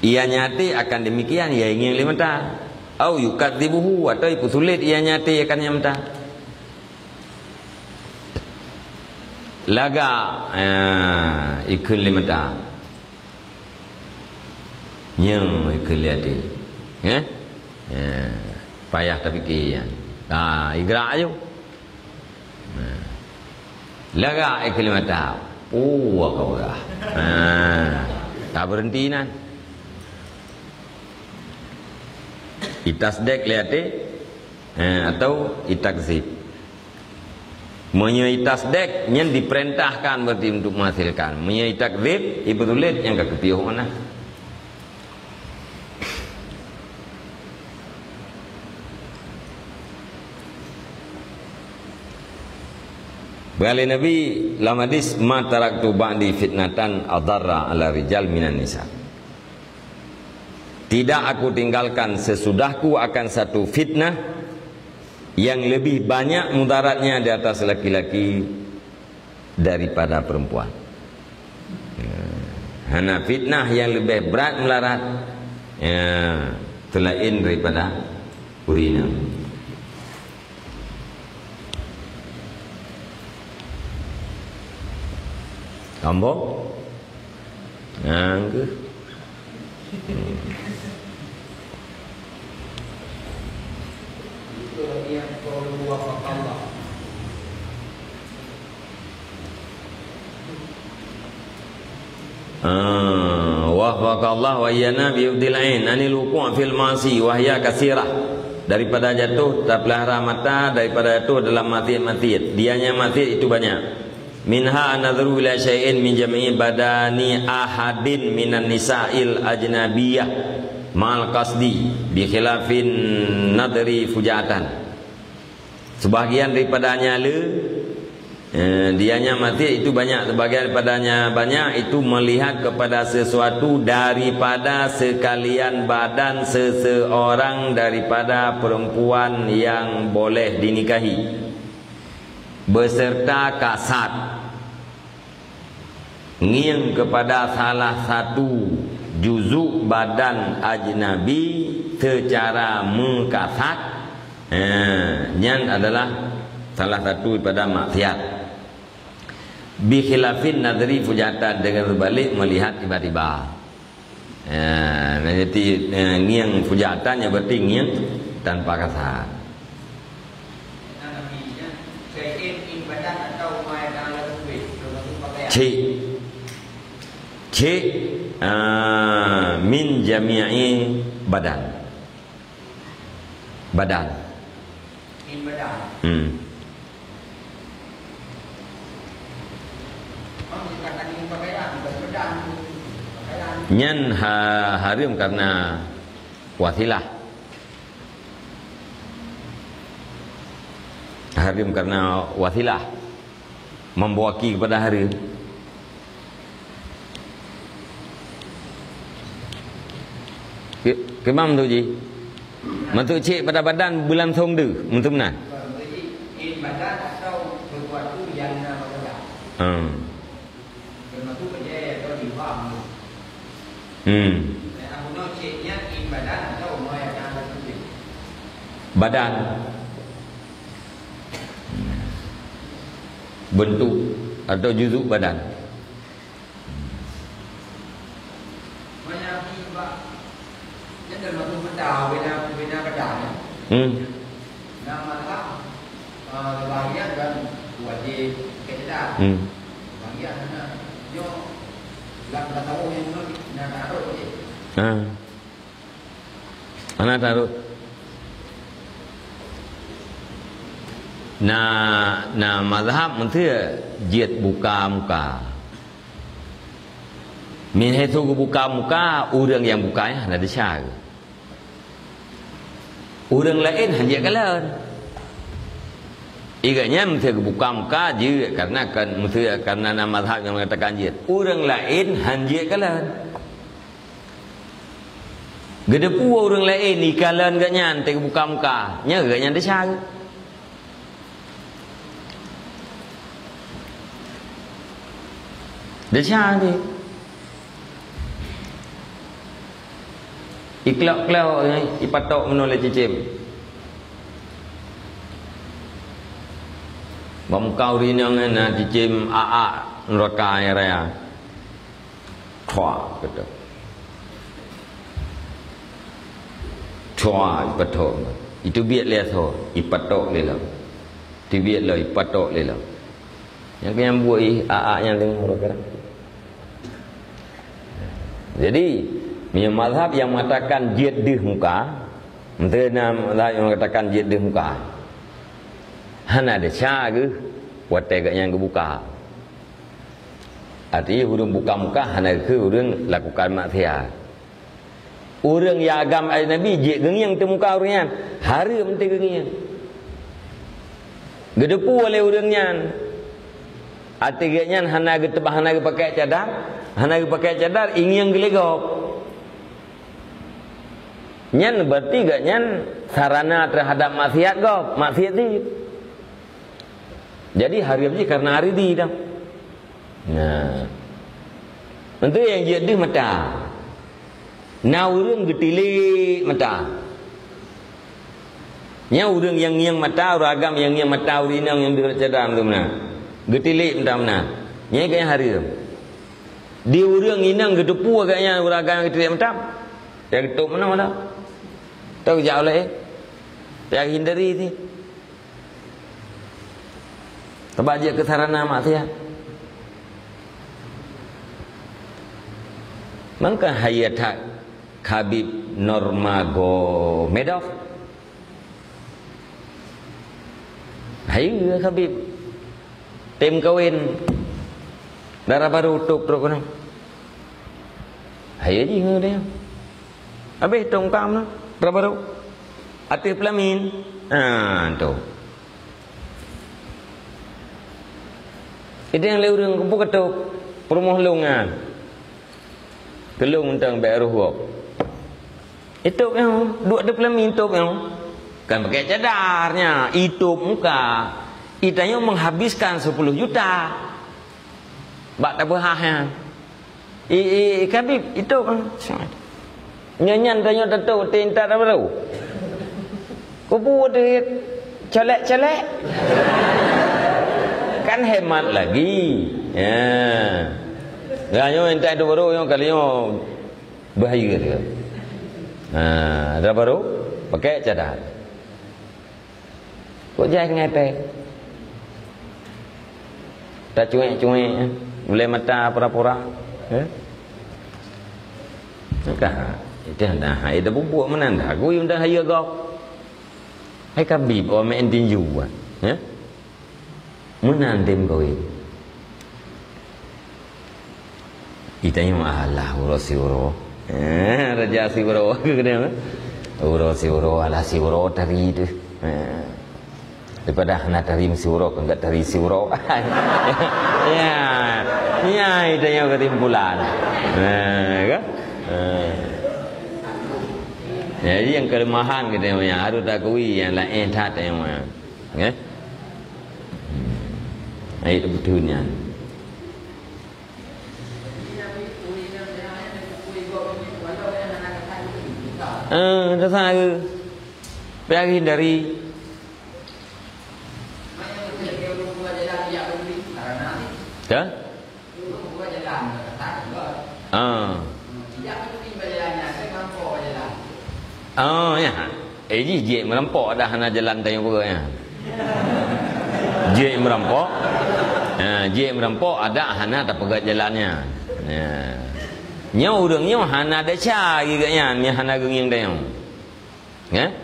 Ia nyati akan demikian, ia ingin limata. Au yukadzibuhu, atau itu sulit ia nyati akan nyamta. Laga ikut limata. Yang ikut liati. Ya? Payah tapi kian. Igra aja. Laga ikut limata. Kau dah. Tak berhenti nan. Itasdek lihat atau itakzib. Itasdek yang diperintahkan berarti untuk menghasilkan. Itakzib ibetulit yang kekepiuh mana. Berkali Nabi dalam hadis ma taraktu ba'di fitnatan adarra ala rijal minan nisa. Tidak aku tinggalkan sesudahku akan satu fitnah yang lebih banyak mudaratnya di atas laki-laki daripada perempuan. Hana fitnah yang lebih berat melarat selain daripada urina. Ambo, angge. itu yang perlu Allah. Wahfaqallah wa iyana bi'udil ain anil wuqu' fil ma'asi wa hiya katsirah. Daripada jatuh tak pelihara mata, daripada jatuh dalam maksiat. Dianya maksiat itu banyak. Minha anadhuru ila syai'in min jami'i badani ahadin minan nisa'il ajnabiyah mal qasdi bi khilafin nadri fujatan. Sebahagian daripadanya dianya mati itu banyak, sebagian daripadanya banyak itu melihat kepada sesuatu daripada sekalian badan seseorang daripada perempuan yang boleh dinikahi beserta kasat nging kepada salah satu juzuk badan ajnabi secara mengkasat. Yang adalah salah satu daripada maksiat. Bi khilafin nadri fujatan, dengan berbalik melihat tiba-tiba. Jadi ngiang fujatannya berarti ngiang tanpa kasat. C min jami'i badan. Min badan. Nyan haram karena wasilah. Haram karena wasilah, membawaki kepada haram. Kemam tu ji. Mantuk cik pada badan bulan song tu, mentum nah. In badan atau sesuatu yang nama badan. Termasuk kerja atau di bawah. Aku nak ciknya in badan atau mau yang ada tu. Badan. Bentuk atau juzuk badan. Termasuk benda badan. Nama tak bahagian dan wajib kita. Bahagian mana? Yo, lam tahu yang nak taruh je. Mana taruh? Nah mazhab menteri jiat buka muka. Min haitsu buka muka urang yang bukanya ada syar. Urang lain hanya kalian. Iganya mesti buka muka je karena nama mazhab yang mengatakan je. Urang lain hanya kalian. Gedepu orang lain ni kalian gak nyantai buka muka, nya gak nyantai syar. Dah syar ni. Iklak-klak ni ipatok menoleh cicim. Bamkau rinang na cicim neraka raya. Thwa kata. Thwa ipatok. Itu biat le tho, ipatok le lah. Ti biat le ipatok le lah. Yang yang buat yang dengan neraka. Jadi mazhab yang mengatakan jid di muka, mazhab yang mengatakan jid di muka. Hana ada syar ke, watai gak yang kebuka. Artinya urang buka muka hana ke urang lakukan maksiat. Urang yang agama Nabi jid gengiang tu muka urang hari mesti gengiang. Gedepu oleh urangnya. Artinya hana ke tebah hana ke pakai cadar, hana ke pakai cadar ingin gelegok. Nyan berarti gak nyan sarana terhadap maksiat gop, maksiat ni. Jadi hari ini karena hari di dah. Nah. Untuk yang jadi mata. Na urang getili mata. Nya urang yang mata uragam yang mata urinang yang bercadang tu mana. Getili mata mana. Nya gaya hari tu. Di urang inang gedepu agaknya uragam getili mata. Yang getuk mana mana. Tahu jauh lah yang hindari ni. Sebab dia kesarana maksiat. Maka hayat Khabib Nurmagomedov. Hayu Khabib. Tim kawin. Darah baru tutup terus kan. Hayu je dia. Habis tongkam lah. Baru atif pelamin tu itu yang leurang kumpul ketuk perumoh lungan kelung tentang beruh wak itu yang dua ada pelamin itu yang kan pakai cadarnya itu muka itanya menghabiskan 10 juta bak tak berhah Khabib itu kan nyanyan tanya tahu tinta dah baru. Kau buat duit celek-celek. Kan hemat lagi. Ya. Ganyo entai tu baru yang kali yang bahaya dia. Dah baru pakai cadar. Kau jangan ngepek. Tak cuek-cuek boleh mata pura-pura. Ya. Maka itu dah hai dah bubuk menanda aku yang dah haya gok. Hai Khabib o main tinju ah. Ya. Menandim kau ini. Kita yang Allah urus uro. Raja si uro ke kena. Urus uro ala si uro tari tu. Daripada nak tari si uro enggak tari si uro. Ya. Ya itu yang ketimpulan. Kan? Jadi yang kelemahan kita yang harus takui yang lain tak yang mana, ya? Itu betulnya. Dasar aku pergi dari. Ya? Oh ya. Ji merampok dah hana jalan tayang peranya. Ji merampok. Ji merampok ada hana tak pegat jalannya. Ya. Nya urangnya hana ada cari gaknya, nya hana genging tayang. Ya.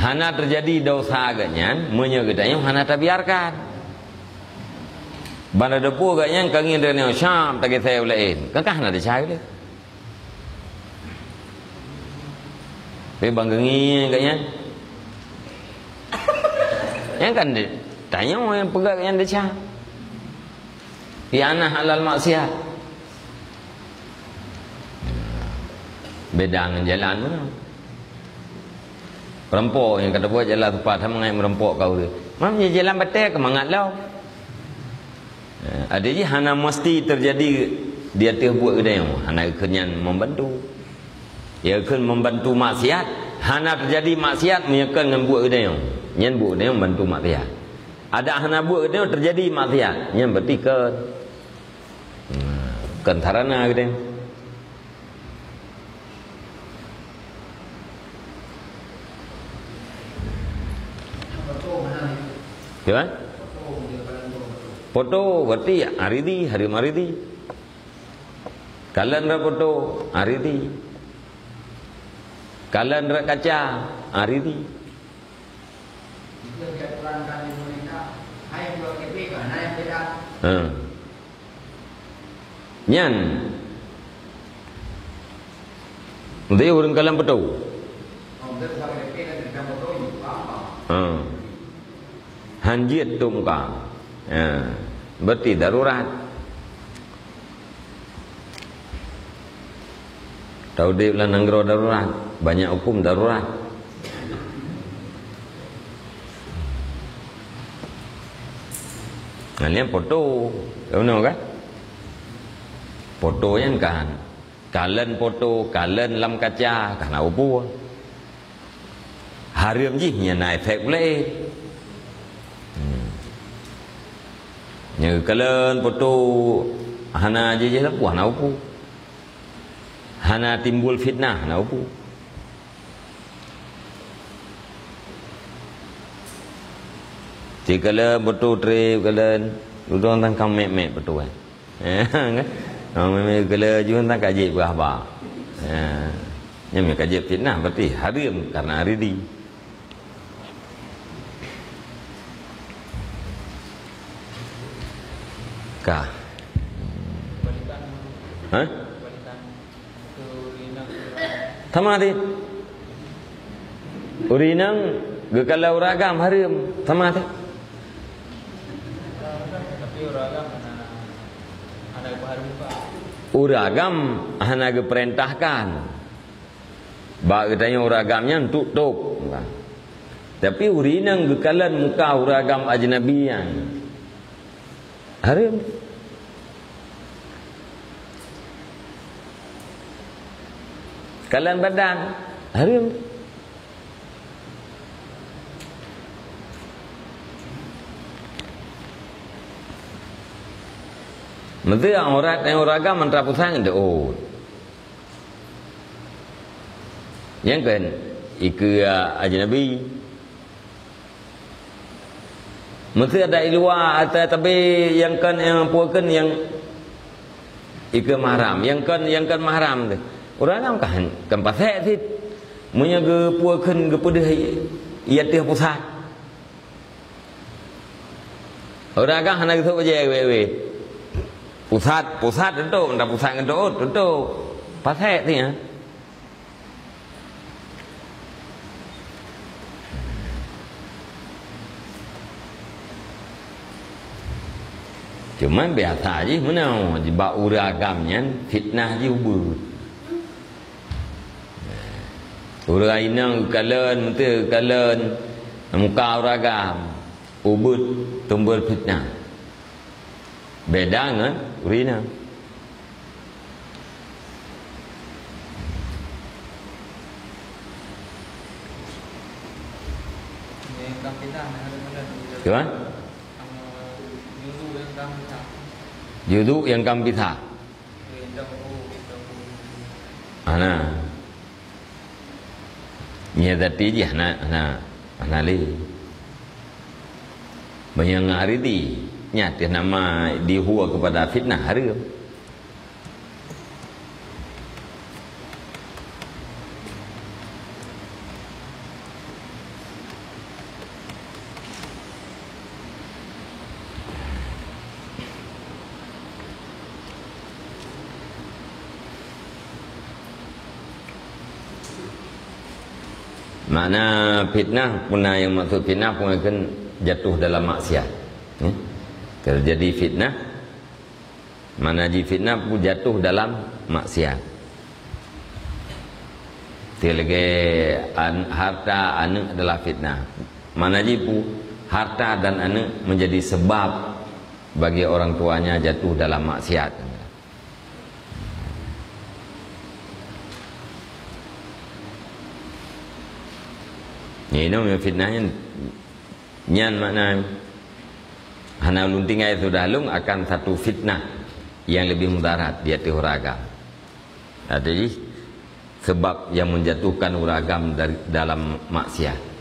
Hana terjadi dosa agaknya, menyo gedanya hana tak biarkan. Banda depu agaknya kangin dengan Syam tak kita lain. Kakak nak dicari dia. Tapi bang gengi agaknya. Yang kan dia tanya orang yang pegang yang dicari. Khianah halal maksiat. Beda dengan jalan mana? Merampok yang kata buat jalan tepat, sama dengan merampok kau tu. Mamnya jalan betul ke mangat lau? Ada je hana mesti terjadi dia buat kedai yang hana kenyan membantu. Ia akan membantu maksiat. Hana terjadi maksiat menyekan dengan buat kedai yang nyen buat kedai yang membantu maksiat. Ada hana buat kedai yang terjadi maksiat nyen berarti kentarana kedai. Ya? Foto berarti aridi, hari maridi. Kalendra foto aridi. Kalendra kaca aridi. Nyan. Nanti orang kalam foto. Hanjit tungkang. Berarti darurat. Tahu dia lah nanggro darurat. Banyak hukum darurat. Kalian foto. Tahu kan? Foto yang kan. Kalen foto, kalen lam kaca, karena upu. Harim ji nya naik efek boleh. Nya kalen foto hana je lah puah na upu. Hana timbul fitnah na upu. Jika foto trip kalen udon tang kam mek foto kan. Kan? Memang kala juga tak kaji berapa. Yang kaji fitnah berarti haram karena aridi. Kah? Hah? Sama di. Urinang kalau ragam haram sama di. Tapi ragam ada baharu juga. Uragam hana diperintahkan. Bak katanya uragamnya tutup. Tapi urinang gekalan muka uragam ajnabiyan. Haram. Kalan badan haram. Mesti orang yang uragam mentera pusang itu. Yang kan iku ajnabi. Mesti ada luar tapi yang kan yang puakan yang iku mahram, yang kan mahram tu. Uragam kan pasal tu. Munya ge puakan ge pedih ia teh pusat. Uragam hana gitu aja wewe. Pusat itu, entah pusat itu, pasal ni ya. Cuma biasa aja, mana jebak uragamnya fitnah je ubud. Urainang kalen, menteri kalen, muka uragam, ubud tumbul fitnah. Beda dengan urina. Yang kampitah Gimana? Judu yang kampitah. Ana. Nya tadi je ana li. Banyak aridi. Nyata nama dihua kepada fitnah haram. Makna fitnah, punah yang maksud fitnah pun akan jatuh dalam maksiat. Terjadi fitnah, mana ji fitnah pun jatuh dalam maksiat. Tilge harta anak adalah fitnah. Mana ji pun harta dan anak menjadi sebab bagi orang tuanya jatuh dalam maksiat. Ini namanya fitnahnya. Nyan makna hana luntingai sudah lung akan satu fitnah yang lebih mudarat di hati uragam. Jadi sebab yang menjatuhkan uragam dari dalam maksiat.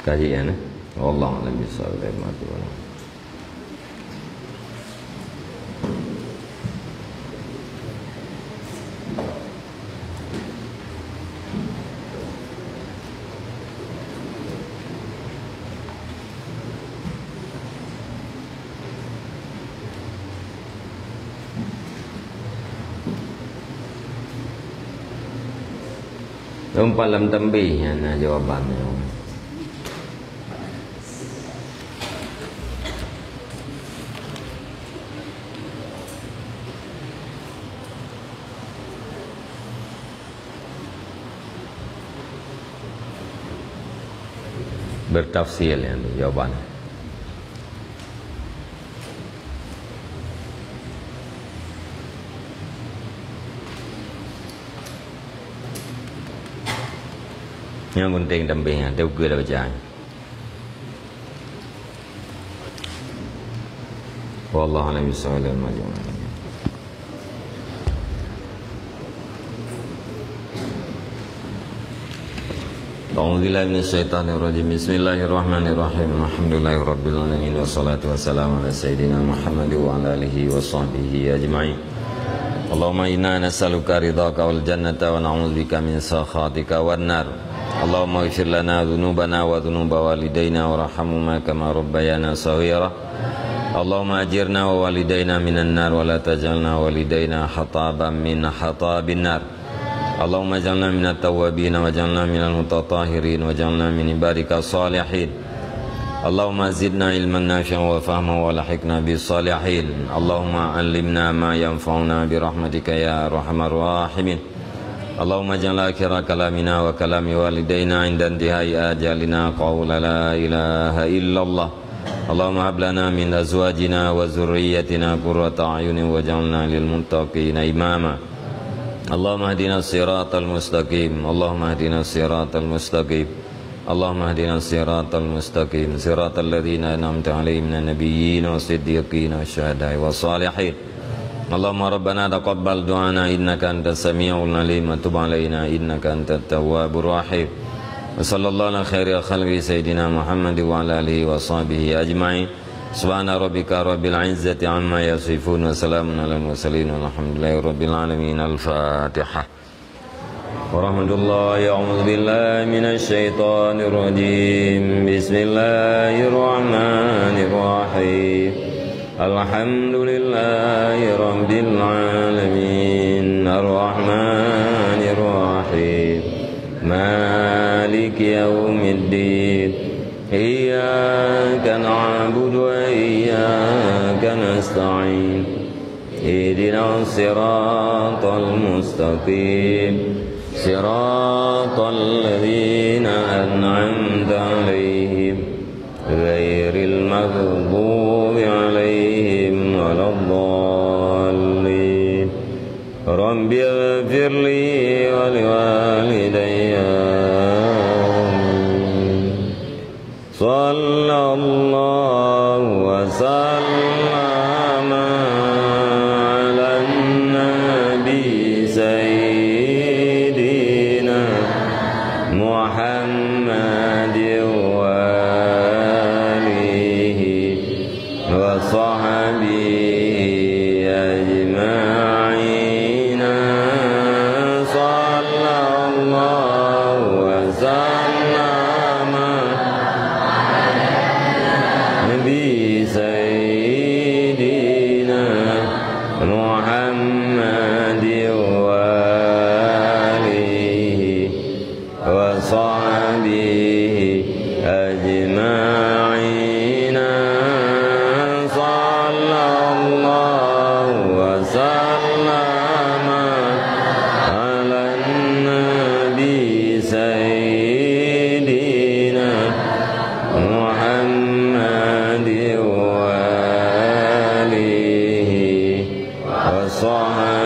Kajian Allah lebih saleh mati. Lompat dalam tembih yang jawabannya. Bertafsir yang jawaban. Yang penting dampingnya, tahu ke dah baca. Wallahu a'lam bishawab. A'udzubillahi minasyaitonir rajim. Bismillahirrahmanirrahim. Alhamdulillahirabbil alamin wassalatu wassalamu ala sayyidina Muhammad wa ala alihi wa sahbihi ajma'in. Allahumma inna nas'aluka ridhaka wal jannata wa na'udzubika min sakhatika wan nar. Allahumma ighfir lana dhunubana wa dhunuba walidayna warhamhuma kama rabbayana shaghira. Allahumma ajirna wa walidayna minan nar wa la taj'alna walidayna hataban min hatabin nar. Allahumma ij'alna minat tawwabin wa ij'alna minal mutatahhirin wa ij'alna min ibadika salihin. Allahumma zidna ilman nafi'an wa fahman wa lahiqna bis salihin. Allahumma 'allimna ma yanfa'una bi rahmatika ya arhamar rahimin. Allahumma ij'al akhira kalamina wa kalami walidayna 'inda intihai ajalina qawla la ilaha illallah. Allahumma hab lana min azwajina wa dhurriyyatina qurrata a'yunin waj'alna lil muttaqina imama. Allahumma hdina siratal mustaqim. Allahumma hdina siratal mustaqim. Allahumma hdina siratal mustaqim. Siratal ladzina an'amta 'alaihim minan nabiyyin was-siddiqin wasyuhada'i was-shalihin. Allahumma rabbana taqabbal du'ana innaka antas samiul 'alim wa tub 'alaina innaka antat tawwabur rahim. Wa sallallahu ala khairi khalqi sayyidina Muhammad wa ala alihi wa sahbihi ajma'in. Subhana rabbika rabbil izzati amma yasifun wa salamun alal mursalin walhamdulillahi rabbil alamin. Al-Fatihah. Warahmatullahi a'udzu billahi minasy syaithanir rajim. Bismillahirrahmanirrahim. Alhamdulillahi rabbil alamin. Ar-Rahmanir Rahim. Maliki yaumiddin. Iyyaka na'budu wa iyyaka nasta'in. Ihdinas siratal mustaqim. Siratal ladzina an'amta 'alaihim ghairil maghdubi 'alaihim waladdallin. Rabbighfir li wa liwalidayya. Sallallahu wa sallama ala nabi sayyidina Muhammad wa alihi wa sahbihi ajma'in. محمد وآله وصحبه أجمعين صلى الله وسلم على النبي سيدنا محمد وآله وصحبه